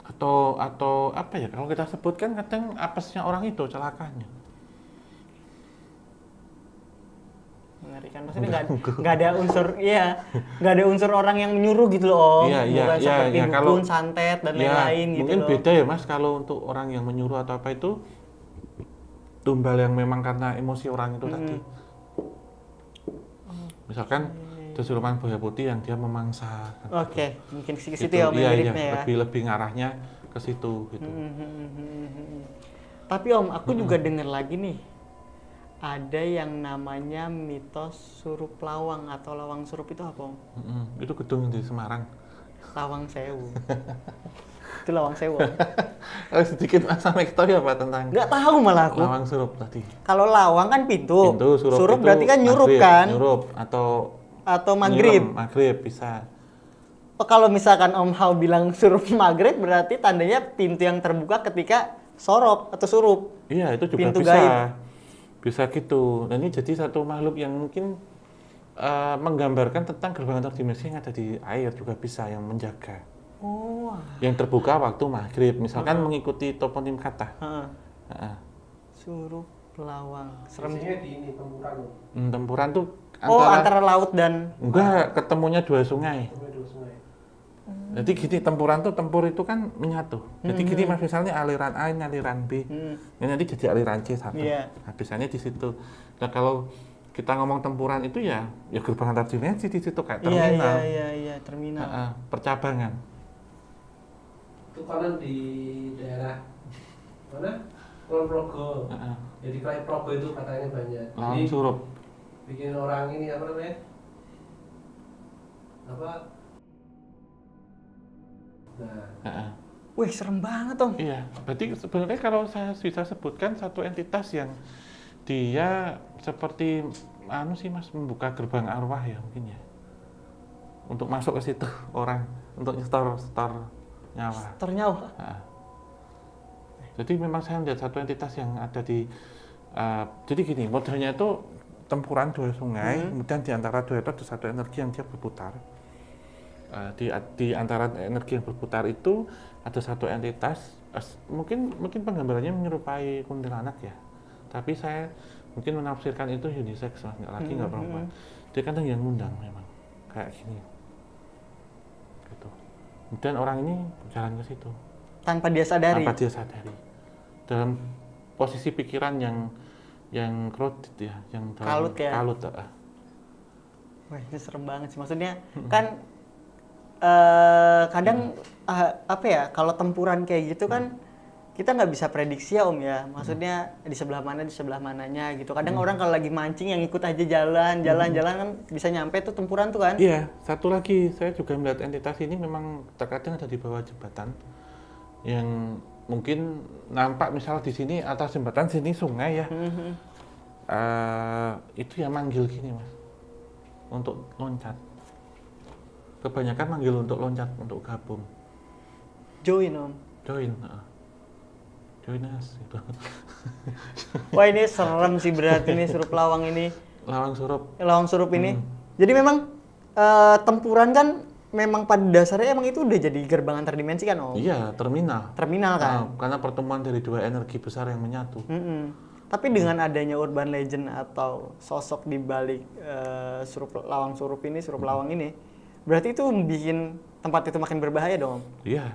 Speaker 1: Atau apa ya, kalau kita sebutkan kadang apesnya orang itu celakanya. Mengerikan, maksudnya nggak ada unsur orang yang menyuruh gitu loh om. Bukan seperti dukun, santet dan lain-lain gitu mungkin
Speaker 2: loh.
Speaker 1: beda ya mas, kalau untuk orang yang menyuruh atau apa itu tumbal yang memang karena emosi orang itu tadi. Misalkan Kesurupan buaya putih yang dia memangsa.
Speaker 2: Oke, mungkin ke situ ya miripnya ya.
Speaker 1: Lebih ngarahnya ke situ gitu.
Speaker 2: Tapi om, aku juga dengar lagi nih, ada yang namanya mitos Surup Lawang atau Lawang Surup, itu apa om?
Speaker 1: Itu gedung di Semarang.
Speaker 2: Lawang Sewu. Itu Lawang Sewu.
Speaker 1: Kalau sedikit Mas sampai tahu ya Pak tentang
Speaker 2: Nggak tahu malah aku.
Speaker 1: lawang surup tadi.
Speaker 2: Kalau lawang kan pintu. Surup
Speaker 1: itu
Speaker 2: berarti kan nyurup
Speaker 1: maghrib,
Speaker 2: kan?
Speaker 1: Nyurup atau
Speaker 2: Maghrib.
Speaker 1: nyirem, maghrib bisa.
Speaker 2: Oh, kalau misalkan Om Hao bilang surup maghrib berarti tandanya pintu yang terbuka ketika sorop atau surup.
Speaker 1: Iya, itu juga
Speaker 2: Pintu
Speaker 1: bisa.
Speaker 2: gaib.
Speaker 1: Bisa gitu. Dan ini jadi satu makhluk yang mungkin menggambarkan tentang gerbang antar dimensi yang ada di air juga bisa, yang menjaga.
Speaker 2: Oh.
Speaker 1: Yang terbuka waktu maghrib, misalkan mengikuti toponim kata.
Speaker 2: Surup lawang. Serem.
Speaker 3: Biasanya di ini tempuran.
Speaker 1: Tempuran tuh
Speaker 2: Antara laut dan
Speaker 1: enggak, ketemunya dua sungai.
Speaker 3: Dua sungai.
Speaker 1: Jadi gini, tempuran tuh, tempur itu kan menyatu. Jadi gini Mas, misalnya aliran A, ini aliran B. Ini nanti jadi aliran C satu.
Speaker 2: Iya.
Speaker 1: Habisnya di situ. Nah, kalau kita ngomong tempuran itu ya gerbang antar dimensi di situ kayak terminal.
Speaker 2: Iya, terminal.
Speaker 1: Percabangan.
Speaker 3: Itu konon di daerah mana? Kulon Progo. Jadi Kulon Progo itu katanya banyak.
Speaker 1: Lawang
Speaker 3: Jadi
Speaker 1: surup.
Speaker 3: bikin orang ini apa namanya? Apa? Nah,
Speaker 2: Wih, serem banget Om.
Speaker 1: Iya, berarti sebenarnya kalau saya bisa sebutkan satu entitas yang dia seperti sih Mas, membuka gerbang arwah ya mungkin ya. Untuk masuk ke situ orang, untuk nyetor nyawa.
Speaker 2: Ternyawa.
Speaker 1: Jadi memang saya melihat satu entitas yang ada di jadi gini, modelnya itu tempuran dua sungai, kemudian di antara dua itu ada satu energi yang dia berputar. Di antara energi yang berputar itu ada satu entitas, mungkin penggambarannya menyerupai kuntilanak ya, tapi saya mungkin menafsirkan itu unisex, nggak laki nggak perempuan. Dia kan yang ngundang memang kayak gini gitu. Kemudian orang ini jalan ke situ
Speaker 2: Tanpa dia sadari.
Speaker 1: Dalam posisi pikiran yang krodit ya, yang
Speaker 2: Kalut ya.
Speaker 1: kalut.
Speaker 2: Wah, ini serem banget sih. Maksudnya kan kadang apa ya, kalau tempuran kayak gitu kan kita nggak bisa prediksi ya Om ya. Maksudnya di sebelah mananya gitu. Kadang orang kalau lagi mancing yang ikut aja jalan kan bisa nyampe tuh tempuran tuh kan.
Speaker 1: Iya, satu lagi saya juga melihat entitas ini memang terkadang ada di bawah jembatan yang mungkin nampak misal di sini atas jembatan, sini sungai ya. Itu ya manggil gini Mas, untuk loncat. Kebanyakan manggil untuk loncat, untuk gabung.
Speaker 2: Join Om.
Speaker 1: Join us gitu.
Speaker 2: Wah, ini serem sih berarti nih surup lawang ini.
Speaker 1: Lawang surup
Speaker 2: Ini. Jadi memang tempuran kan memang pada dasarnya emang itu udah jadi gerbang antar dimensi kan Om?
Speaker 1: Iya, terminal
Speaker 2: Kan?
Speaker 1: Karena pertemuan dari dua energi besar yang menyatu.
Speaker 2: Tapi dengan adanya urban legend atau sosok di balik surup lawang ini, berarti itu bikin tempat itu makin berbahaya dong?
Speaker 1: Iya.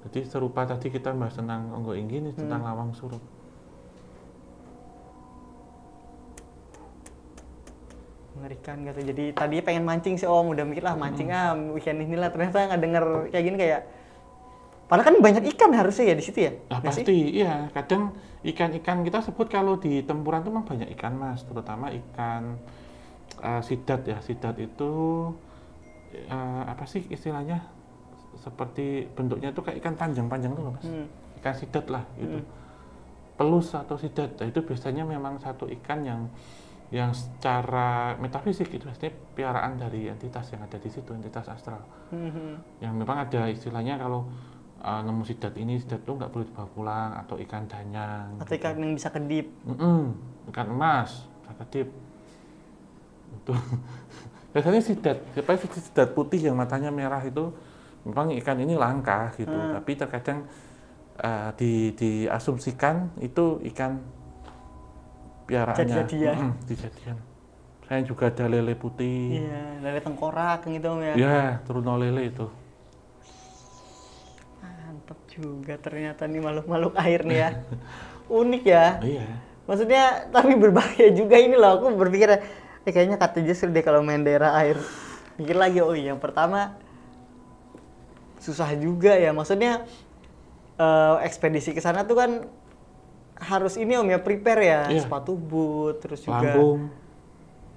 Speaker 1: Jadi serupa tadi kita bahas tentang Onggo Inggi, ini tentang lawang surup.
Speaker 2: Mengerikan gitu. Jadi tadi pengen mancing sih Om, udah mikir lah mancing weekend inilah, ternyata nggak denger kayak gini kayak. Padahal kan banyak ikan harusnya ya di situ ya?
Speaker 1: Pasti, iya. Kadang ikan-ikan kita sebut kalau di tempuran itu memang banyak ikan Mas, terutama ikan sidat ya. Sidat itu apa sih istilahnya? Seperti bentuknya itu kayak ikan panjang-panjang tuh Mas. Ikan sidat lah gitu. Pelus atau sidat, itu biasanya memang satu ikan yang secara metafisik itu biasanya piaraan dari entitas yang ada di situ, entitas astral. Yang memang ada istilahnya kalau nemu sidat itu nggak boleh dibawa pulang, atau ikan danyang.
Speaker 2: Atau ikan yang bisa kedip.
Speaker 1: Ikan emas, bisa kedip. Itu. Biasanya sidat putih yang matanya merah itu memang ikan ini langka gitu, tapi terkadang diasumsikan itu ikan piaraannya. Dijadian. Saya juga ada lele putih.
Speaker 2: Iya, lele tengkorak gitu Om ya.
Speaker 1: Iya, Truno lele itu.
Speaker 2: Mantap juga ternyata nih makhluk-makhluk air nih ya. Unik ya.
Speaker 1: Iya.
Speaker 2: Maksudnya tapi berbahaya juga ini loh. Aku berpikir kayaknya kata Jesur deh kalau main daerah air. Mikir lagi, yang pertama susah juga ya. Maksudnya ekspedisi ke sana tuh kan harus ini Om ya, prepare ya, sepatu boot, terus juga
Speaker 1: pelampung.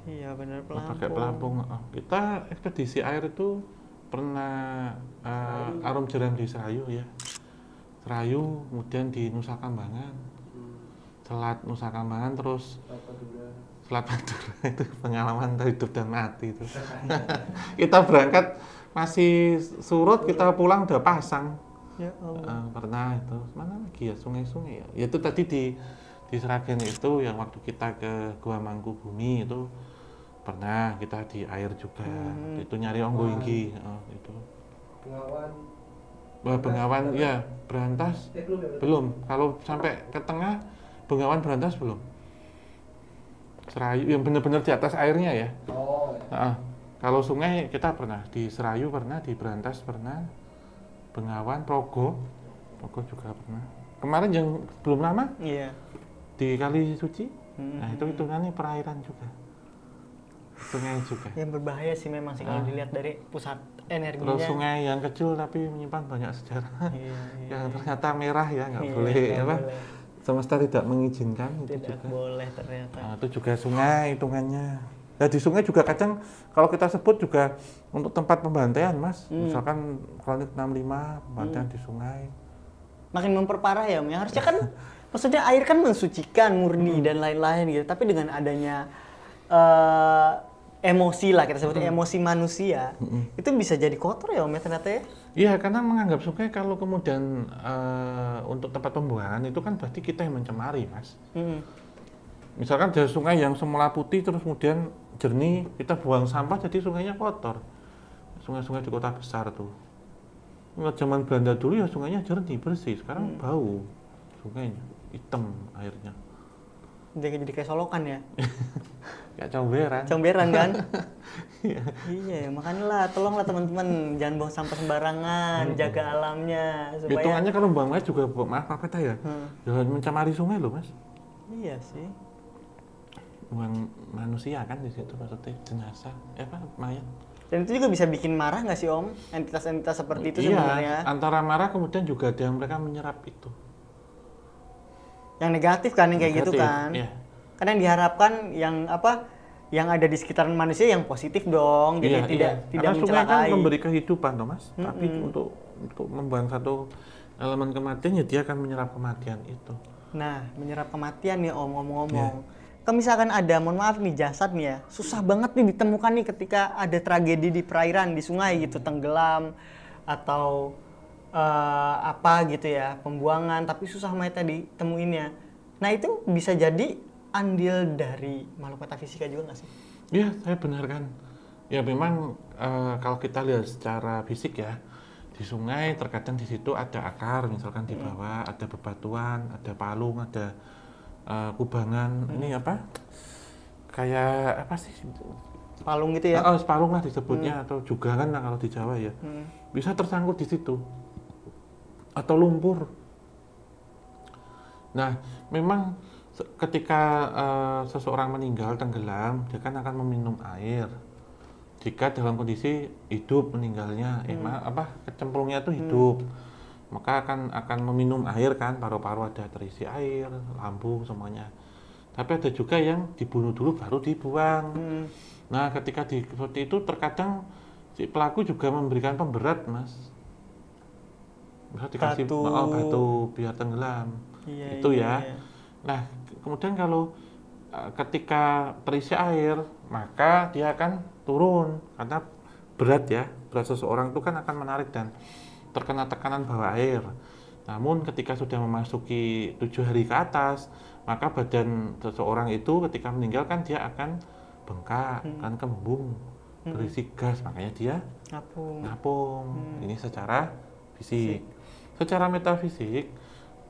Speaker 2: Iya benar, pelampung.
Speaker 1: Pakai pelampung. Kita ekspedisi air itu pernah Arum Jeram di Serayu ya. Serayu, kemudian di Nusa Kambangan, Selat Nusa Kambangan, terus Selat Madura. Itu pengalaman hidup dan mati itu. Kita berangkat masih surut, kita pulang udah pasang.
Speaker 2: Ya Allah.
Speaker 1: Pernah itu, mana lagi ya, sungai-sungai ya. Itu tadi di Sragen itu yang waktu kita ke Gua Mangkubumi itu pernah kita di air juga. Itu nyari onggoinggi itu. Bengawan ya, Berantas belum. Kalau sampai ke tengah Bengawan Berantas belum. Serayu yang benar-benar di atas airnya ya. Kalau sungai kita pernah di Serayu, pernah di Berantas, pernah Bengawan, Progo juga pernah. Kemarin yang belum lama di Kali Suci, nah itu hitungannya perairan juga. Sungai juga.
Speaker 2: Yang berbahaya sih memang sih kalau dilihat dari pusat energinya.
Speaker 1: Terus sungai yang kecil tapi menyimpan banyak sejarah. Yang ternyata merah ya, nggak boleh apa? Semesta tidak mengizinkan itu
Speaker 2: tidak
Speaker 1: juga.
Speaker 2: Boleh ternyata.
Speaker 1: Nah, itu juga sungai hitungannya. Nah, di sungai juga kadang kalau kita sebut juga untuk tempat pembantaian, Mas. Misalkan Kronik 65 pembantaian di sungai.
Speaker 2: Makin memperparah ya, Om. Harusnya kan maksudnya air kan mensucikan, murni dan lain-lain gitu. Tapi dengan adanya emosi lah, kita sebutnya emosi manusia, itu bisa jadi kotor ya Om ya ternyata ya?
Speaker 1: Iya, karena menganggap sungai kalau kemudian untuk tempat pembuangan itu kan berarti kita yang mencemari, Mas. Misalkan ada sungai yang semula putih terus kemudian jernih, kita buang sampah jadi sungainya kotor. Sungai-sungai di kota besar tuh. Zaman Belanda dulu ya sungainya jernih, bersih, sekarang bau sungainya, hitam airnya.
Speaker 2: Jadi kayak solokan ya?
Speaker 1: Kayak comberan.
Speaker 2: Comberan kan? Iya, makanya lah, tolonglah teman-teman jangan buang sampah sembarangan, jaga alamnya. Supaya...
Speaker 1: Hitungannya kalau buang air juga, maaf apa ya, jangan mencemari sungai loh Mas.
Speaker 2: Iya sih.
Speaker 1: Buang manusia kan di situ maksudnya jenazah, mayat.
Speaker 2: Dan itu juga bisa bikin marah nggak sih Om? Entitas-entitas seperti itu sebenarnya?
Speaker 1: Iya, antara marah kemudian juga ada yang mereka menyerap itu.
Speaker 2: Yang negatif kan, yang kayak gitu kan?
Speaker 1: Iya.
Speaker 2: Karena yang diharapkan yang ada di sekitaran manusia yang positif dong, jadi tidak
Speaker 1: Karena sungai
Speaker 2: mencelakai.
Speaker 1: kan memberi kehidupan toh Mas, tapi untuk membuang satu elemen kematian ya dia akan menyerap kematian itu.
Speaker 2: Nah, menyerap kematian nih Om, ngomong-ngomong. Kalau misalkan ada, mohon maaf nih, jasad nih ya, susah banget nih ditemukan nih ketika ada tragedi di perairan, di sungai gitu, tenggelam atau apa gitu ya, pembuangan, tapi susah mayatnya ditemuinnya. Nah itu bisa jadi andil dari makhluk metafisika juga nggak sih?
Speaker 1: Iya, saya benarkan. Ya memang kalau kita lihat secara fisik ya, di sungai terkadang di situ ada akar, misalkan di bawah ada bebatuan, ada palung, ada kubangan. Ini apa? Kayak apa sih?
Speaker 2: Palung gitu ya?
Speaker 1: Palung lah disebutnya atau jugangan lah kalau di Jawa ya. Bisa tersangkut di situ. Atau lumpur. Nah, memang ketika seseorang meninggal tenggelam, dia kan akan meminum air. Jika dalam kondisi hidup meninggalnya, kecemplungnya itu hidup, maka akan meminum air kan, paru-paru ada terisi air, lambung semuanya. Tapi ada juga yang dibunuh dulu baru dibuang. Nah, ketika seperti itu terkadang si pelaku juga memberikan pemberat, Mas. Bisa dikasih batu biar tenggelam. Itu ya. Nah, kemudian kalau ketika terisi air, maka dia akan turun karena berat ya. Berat seseorang itu kan akan menarik dan terkena tekanan bawah air. Namun ketika sudah memasuki 7 hari ke atas, maka badan seseorang itu ketika meninggal kan dia akan bengkak, akan kembung, berisi gas, makanya dia ngapung. Ini secara fisik. Secara metafisik,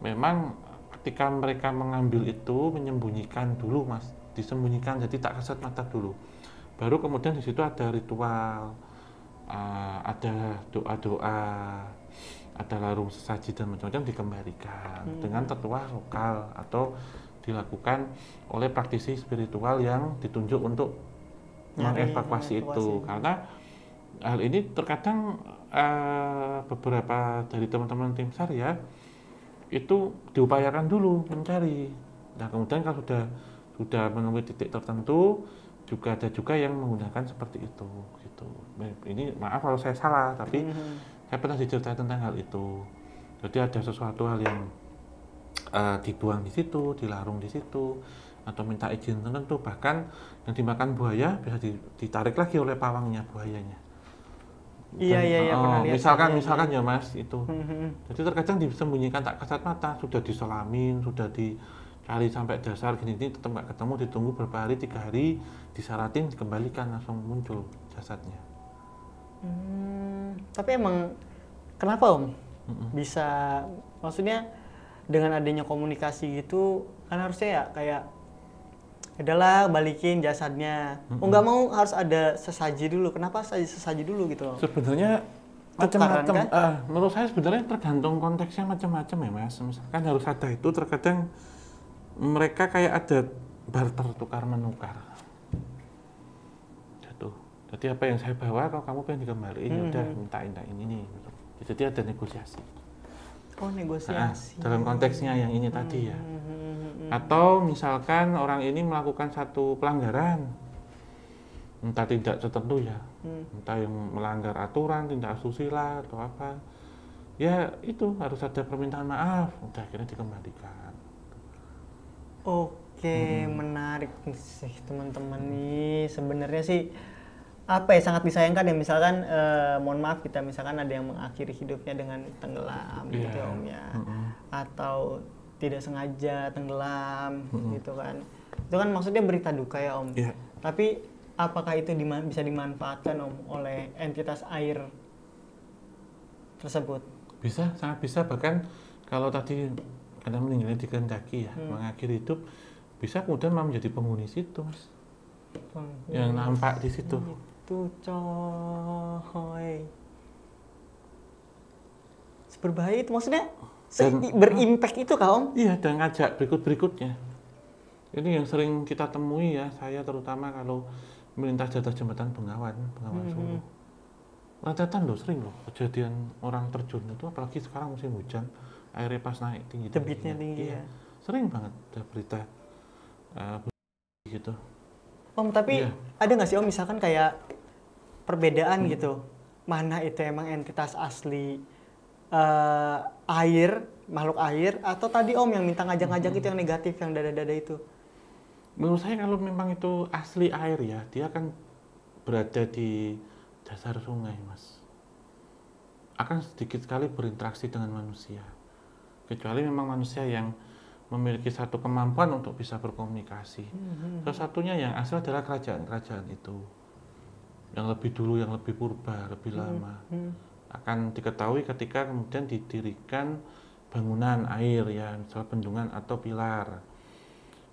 Speaker 1: memang ketika mereka mengambil itu menyembunyikan dulu, Mas, disembunyikan, jadi tak kasat mata dulu. Baru kemudian di situ ada ritual, ada doa-doa, ada larung sesaji dan macam-macam dikembalikan dengan tetua lokal atau dilakukan oleh praktisi spiritual yang ditunjuk untuk mengevakuasi itu. Karena hal ini terkadang beberapa dari teman-teman tim SAR ya itu diupayakan dulu mencari. Nah kemudian kalau sudah menemui titik tertentu, juga ada juga yang menggunakan seperti itu gitu. Ini maaf kalau saya salah, tapi saya pernah diceritain tentang hal itu. Jadi ada sesuatu hal yang dibuang di situ, dilarung di situ, atau minta izin tertentu, bahkan yang dimakan buaya bisa ditarik lagi oleh pawangnya, buayanya.
Speaker 2: Iya, pernah lihat.
Speaker 1: Misalkan ya Mas itu. Jadi terkadang disembunyikan tak kasat mata, sudah diselamin, sudah dicari sampai dasar gini tetap nggak ketemu, ditunggu berapa hari, 3 hari, disaratin, dikembalikan, langsung muncul jasadnya.
Speaker 2: Tapi emang kenapa Om bisa, maksudnya dengan adanya komunikasi gitu kan harusnya ya kayak adalah balikin jasadnya. Nggak mau harus ada sesaji dulu. Kenapa sesaji dulu gitu loh?
Speaker 1: Sebenarnya macam-macam.
Speaker 2: Kan?
Speaker 1: Menurut saya sebenarnya tergantung konteksnya macam-macam ya Mas. Misalkan harus ada itu, terkadang mereka kayak ada barter, tukar menukar. Gitu. Jadi apa yang saya bawa, kalau kamu pengen dikembaliin, ya udah mintain ini nih. Gitu. Jadi ada negosiasi.
Speaker 2: Oh, negosiasi.
Speaker 1: Dalam konteksnya yang ini tadi ya. Atau misalkan orang ini melakukan satu pelanggaran, entah tindak tertentu ya, entah yang melanggar aturan, tindak asusila atau apa, ya itu harus ada permintaan maaf, udah akhirnya dikembalikan.
Speaker 2: Oke, menarik sih teman-teman nih. Sebenarnya sih apa ya, sangat disayangkan ya misalkan mohon maaf kita misalkan ada yang mengakhiri hidupnya dengan tenggelam gitu ya Om ya, atau tidak sengaja tenggelam gitu kan. Itu kan maksudnya berita duka ya Om. Tapi apakah itu bisa dimanfaatkan Om oleh entitas air tersebut?
Speaker 1: Bisa, sangat bisa. Bahkan kalau tadi karena meninggalnya dikehendaki ya, mengakhiri hidup, bisa kemudian malah menjadi penghuni situ Mas. Yang nampak di situ.
Speaker 2: Itu coy. Berbahaya itu maksudnya berimpact itu kah Om?
Speaker 1: Iya, dan ngajak berikut-berikutnya. Ini yang sering kita temui ya, saya terutama kalau melintas di atas jembatan Bengawan Solo. Rentetan loh, sering loh kejadian orang terjun itu, apalagi sekarang musim hujan, airnya pas naik tinggi.
Speaker 2: Debitnya tinggi ya.
Speaker 1: Sering banget ada berita gitu.
Speaker 2: Om, tapi ada nggak sih Om misalkan kayak perbedaan gitu, mana itu emang entitas asli air, makhluk air, atau tadi Om yang minta ngajak-ngajak itu yang negatif, yang dada-dada itu?
Speaker 1: Menurut saya kalau memang itu asli air ya, dia akan berada di dasar sungai Mas. Akan sedikit sekali berinteraksi dengan manusia. Kecuali memang manusia yang memiliki satu kemampuan untuk bisa berkomunikasi. Salah satunya yang asli adalah kerajaan-kerajaan itu. Yang lebih dulu, yang lebih purba, lebih lama. Akan diketahui ketika kemudian didirikan bangunan air ya, misalnya bendungan atau pilar.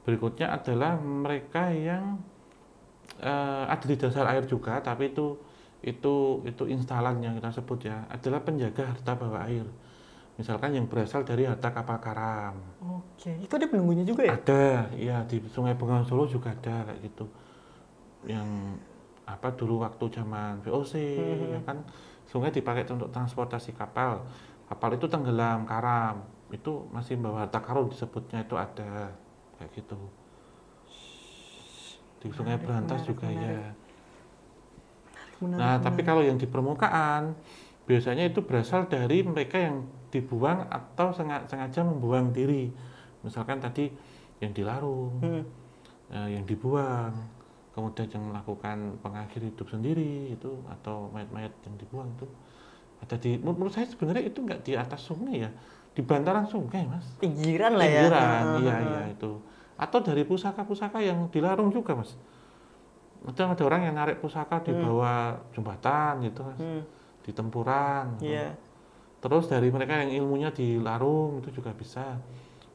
Speaker 1: Berikutnya adalah mereka yang ada di dasar air juga, tapi itu instalan yang kita sebut ya, adalah penjaga harta bawah air. Misalkan yang berasal dari harta kapal karam.
Speaker 2: Oke, itu ada penunggunya juga ya?
Speaker 1: Ada, ya di Sungai Bengawan Solo juga ada kayak gitu. Yang apa dulu waktu zaman VOC, ya kan sungai dipakai untuk transportasi kapal. Kapal itu tenggelam, karam, itu masih bawa harta karun disebutnya, itu ada kayak gitu. Di Sungai Berantas juga ya. Nah, tapi kalau yang di permukaan biasanya itu berasal dari mereka yang dibuang atau sengaja membuang diri. Misalkan tadi yang dilarung, yang dibuang, kemudian yang melakukan pengakhir hidup sendiri itu, atau mayat-mayat yang dibuang itu ada di, menurut saya sebenarnya itu nggak di atas sungai ya, di bantaran sungai Mas.
Speaker 2: Pinggiran lah ya.
Speaker 1: Pinggiran, iya itu. Atau dari pusaka-pusaka yang dilarung juga Mas. Ada orang yang narik pusaka di bawah jembatan gitu Mas, di tempuran. Terus dari mereka yang ilmunya dilarung itu juga bisa.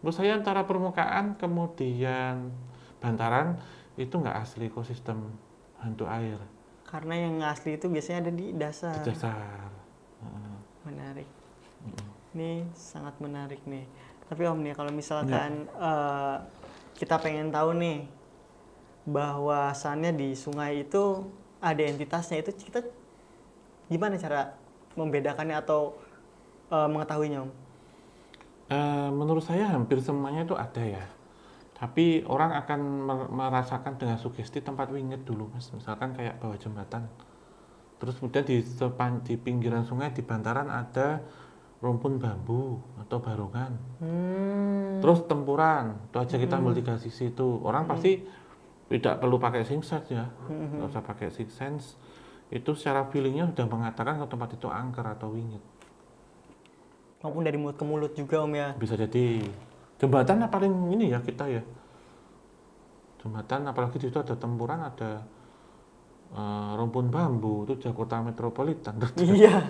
Speaker 1: Menurut saya antara permukaan kemudian bantaran itu nggak asli ekosistem hantu air.
Speaker 2: Karena yang asli itu biasanya ada di dasar.
Speaker 1: Di dasar.
Speaker 2: Menarik. Ini sangat menarik nih. Tapi Om nih, kalau misalkan kita pengen tahu nih bahwasannya di sungai itu ada entitasnya, itu kita gimana cara membedakannya atau mengetahuinya Om?
Speaker 1: Menurut saya hampir semuanya itu ada ya. Tapi orang akan merasakan dengan sugesti tempat wingit dulu, Mas. Misalkan kayak bawah jembatan. Terus kemudian di pinggiran sungai di bantaran ada rumpun bambu atau barongan. Terus tempuran, itu aja kita ambil 3 sisi itu. Orang pasti tidak perlu pakai sixth sense ya, nggak usah pakai sixth sense. Itu secara feelingnya sudah mengatakan kalau tempat itu angker atau wingit.
Speaker 2: Maupun dari mulut ke mulut juga Om ya.
Speaker 1: Bisa jadi. Jembatan paling ini ya kita ya. Jembatan apalagi di situ ada tempuran, ada rumpun bambu, itu Jakarta Metropolitan.
Speaker 2: Iya.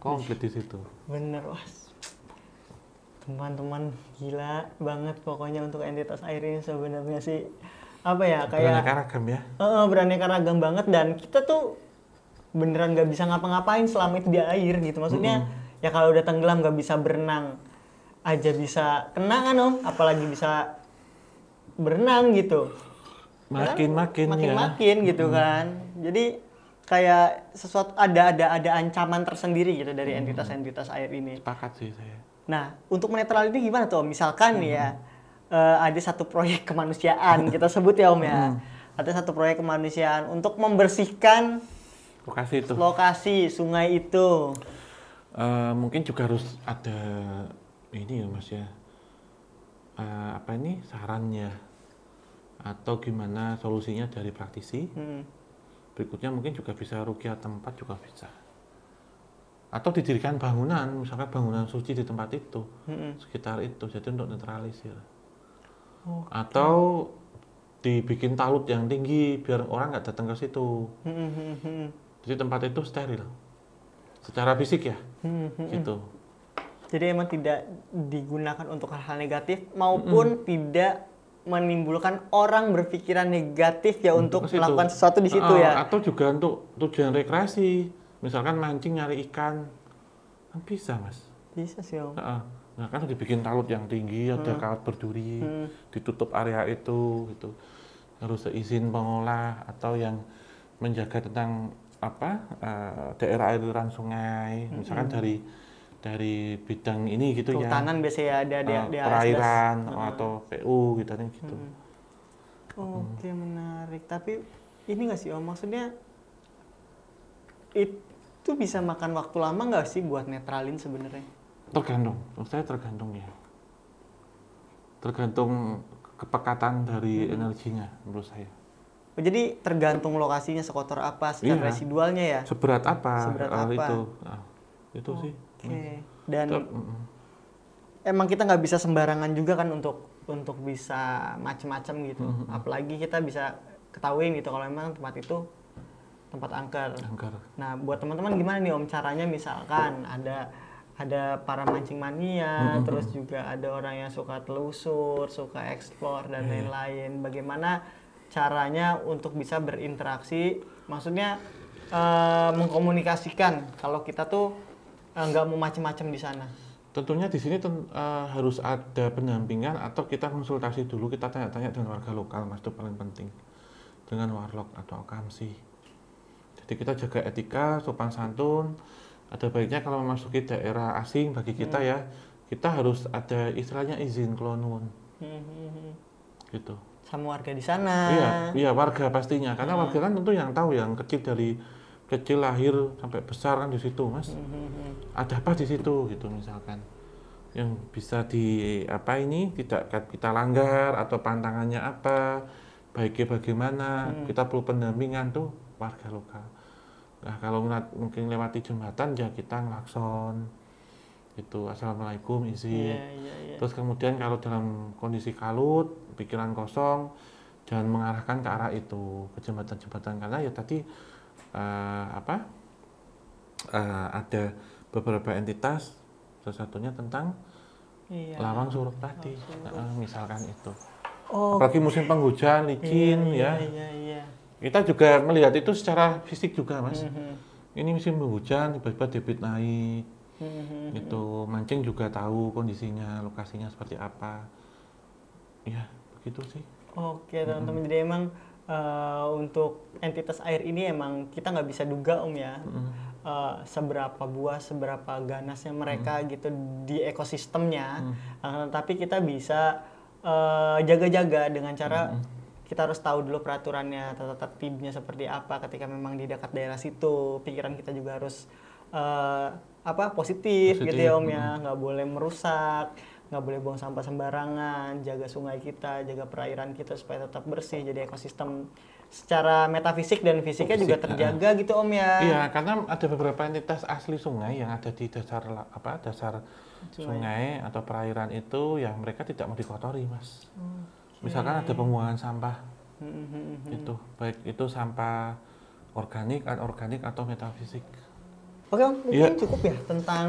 Speaker 1: Komplit di situ.
Speaker 2: Bener, was. Teman-teman gila banget pokoknya untuk entitas air ini sebenarnya sih. Apa ya, kayak
Speaker 1: beraneka ragam ya.
Speaker 2: Beraneka ragam banget, dan kita tuh beneran nggak bisa ngapa-ngapain selama itu di air gitu. Maksudnya ya kalau udah tenggelam nggak bisa berenang aja bisa kena kan Om, apalagi bisa berenang gitu. Makin gitu kan. Jadi kayak sesuatu ada ancaman tersendiri gitu dari entitas-entitas air ini.
Speaker 1: Sepakat sih saya.
Speaker 2: Nah, untuk menetral ini gimana tuh Om? Misalkan ya ada satu proyek kemanusiaan kita sebut ya Om ya. Ada satu proyek kemanusiaan untuk membersihkan lokasi sungai itu.
Speaker 1: Mungkin juga harus ada ini ya Mas ya, sarannya atau gimana solusinya dari praktisi. Berikutnya mungkin juga bisa ruqyah tempat juga bisa, atau didirikan bangunan, misalkan bangunan suci di tempat itu, sekitar itu, jadi untuk netralisir. Atau dibikin talut yang tinggi biar orang nggak datang ke situ. Jadi tempat itu steril secara fisik ya, gitu.
Speaker 2: Jadi emang tidak digunakan untuk hal-hal negatif maupun tidak menimbulkan orang berpikiran negatif ya untuk melakukan sesuatu di situ ya.
Speaker 1: Atau juga untuk tujuan rekreasi, misalkan mancing nyari ikan, kan bisa Mas.
Speaker 2: Bisa sih Om.
Speaker 1: Nah kan dibikin talut yang tinggi, ada kawat berduri, ditutup area itu, gitu. Harus seizin pengolah atau yang menjaga tentang daerah aliran sungai, misalkan dari bidang ini gitu ya.
Speaker 2: Kehutanan biasanya ada
Speaker 1: perairan atau PU gitu kan gitu.
Speaker 2: Oke, menarik. Tapi ini nggak sih Om, maksudnya itu bisa makan waktu lama nggak sih buat netralin sebenarnya?
Speaker 1: Tergantung, menurut saya tergantung ya. Tergantung kepekatan dari energinya menurut saya.
Speaker 2: Jadi tergantung lokasinya sekotor apa, secara residualnya ya.
Speaker 1: Seberat apa? Itu sih.
Speaker 2: Oke. Dan emang kita nggak bisa sembarangan juga kan untuk bisa macem-macem gitu. Apalagi kita bisa ketahuin gitu kalau memang tempat itu tempat angker. Nah, buat teman-teman gimana nih Om caranya, misalkan ada para mancing mania, terus juga ada orang yang suka telusur, suka eksplor dan lain-lain. Bagaimana caranya untuk bisa berinteraksi, maksudnya mengkomunikasikan kalau kita tuh nggak mau macem-macem di sana.
Speaker 1: Tentunya di sini harus ada pendampingan atau kita konsultasi dulu, kita tanya-tanya dengan warga lokal, Mas, itu paling penting. Dengan warlok atau kamsi. Jadi kita jaga etika, sopan santun. Ada baiknya kalau memasuki daerah asing bagi kita ya, kita harus ada istilahnya izin kelonun. Gitu.
Speaker 2: Sama warga di sana.
Speaker 1: Iya warga pastinya, karena warga kan tentu yang tahu, yang kecil lahir sampai besar kan di situ, Mas. Ada apa di situ gitu misalkan, yang bisa tidak kita langgar atau pantangannya apa, baiknya bagaimana, kita perlu pendampingan tuh warga lokal. Nah kalau mungkin lewati jembatan ya kita ngelakson itu, assalamualaikum, izin. Terus kemudian kalau dalam kondisi kalut, pikiran kosong, jangan mengarahkan ke arah itu, ke jembatan-jembatan, karena ya tadi ada beberapa entitas, salah satunya tentang lawang suruk tadi, misalkan itu. Apalagi musim penghujan, licin ya. Kita juga melihat itu secara fisik juga, Mas. Ini musim penghujan, tiba-tiba debit naik. Itu mancing juga tahu kondisinya, lokasinya seperti apa. Ya, begitu sih.
Speaker 2: Oke, teman-teman. Jadi emang untuk entitas air ini emang kita nggak bisa duga Om ya, seberapa buas, seberapa ganasnya mereka gitu di ekosistemnya. Tapi kita bisa jaga-jaga dengan cara kita harus tahu dulu peraturannya, tata tertibnya seperti apa ketika memang di dekat daerah situ. Pikiran kita juga harus positif gitu ya Om ya, nggak boleh merusak, nggak boleh buang sampah sembarangan, jaga sungai kita, jaga perairan kita supaya tetap bersih, jadi ekosistem secara metafisik dan fisiknya juga terjaga gitu Om ya.
Speaker 1: Iya, karena ada beberapa entitas asli sungai yang ada di dasar sungai atau perairan itu yang mereka tidak mau dikotori, Mas. Misalkan ada pembuangan sampah, itu baik itu sampah organik, anorganik atau metafisik.
Speaker 2: Oke Om, mungkin cukup ya tentang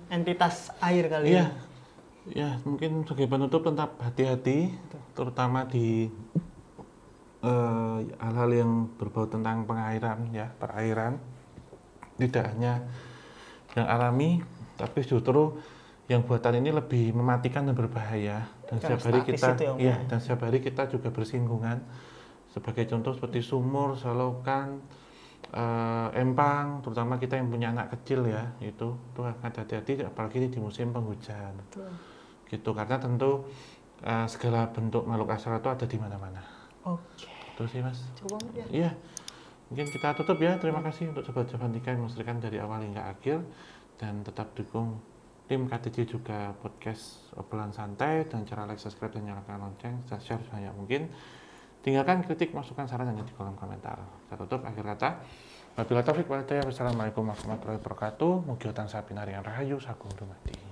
Speaker 2: entitas air kali
Speaker 1: ya. Ya, mungkin sebagai penutup tetap hati-hati, terutama di hal-hal yang berbau tentang pengairan ya, perairan. Tidak hanya yang alami, tapi justru yang buatan ini lebih mematikan dan berbahaya. Dan setiap hari kita dan setiap hari kita juga bersinggungan. Sebagai contoh seperti sumur, selokan, empang, terutama kita yang punya anak kecil ya, itu hati-hati apalagi di musim penghujan. Betul. Gitu, karena tentu segala bentuk makhluk astral itu ada di mana-mana.
Speaker 2: Oke.
Speaker 1: Itu sih Mas.
Speaker 2: Cukup banget ya.
Speaker 1: Iya. Mungkin kita tutup ya. Terima kasih untuk Sobat Javantika yang menyaksikan dari awal hingga akhir, dan tetap dukung tim KTJ juga podcast obrolan santai dengan cara like, subscribe, dan nyalakan lonceng, share sebanyak mungkin. Tinggalkan kritik, masukan, saran hanya di kolom komentar. Saya tutup akhir kata. Wabillahi taufiq wal hidayah. Wassalamualaikum warahmatullahi wabarakatuh. Mugi tansah pinaringan rahayu sagung dumadi.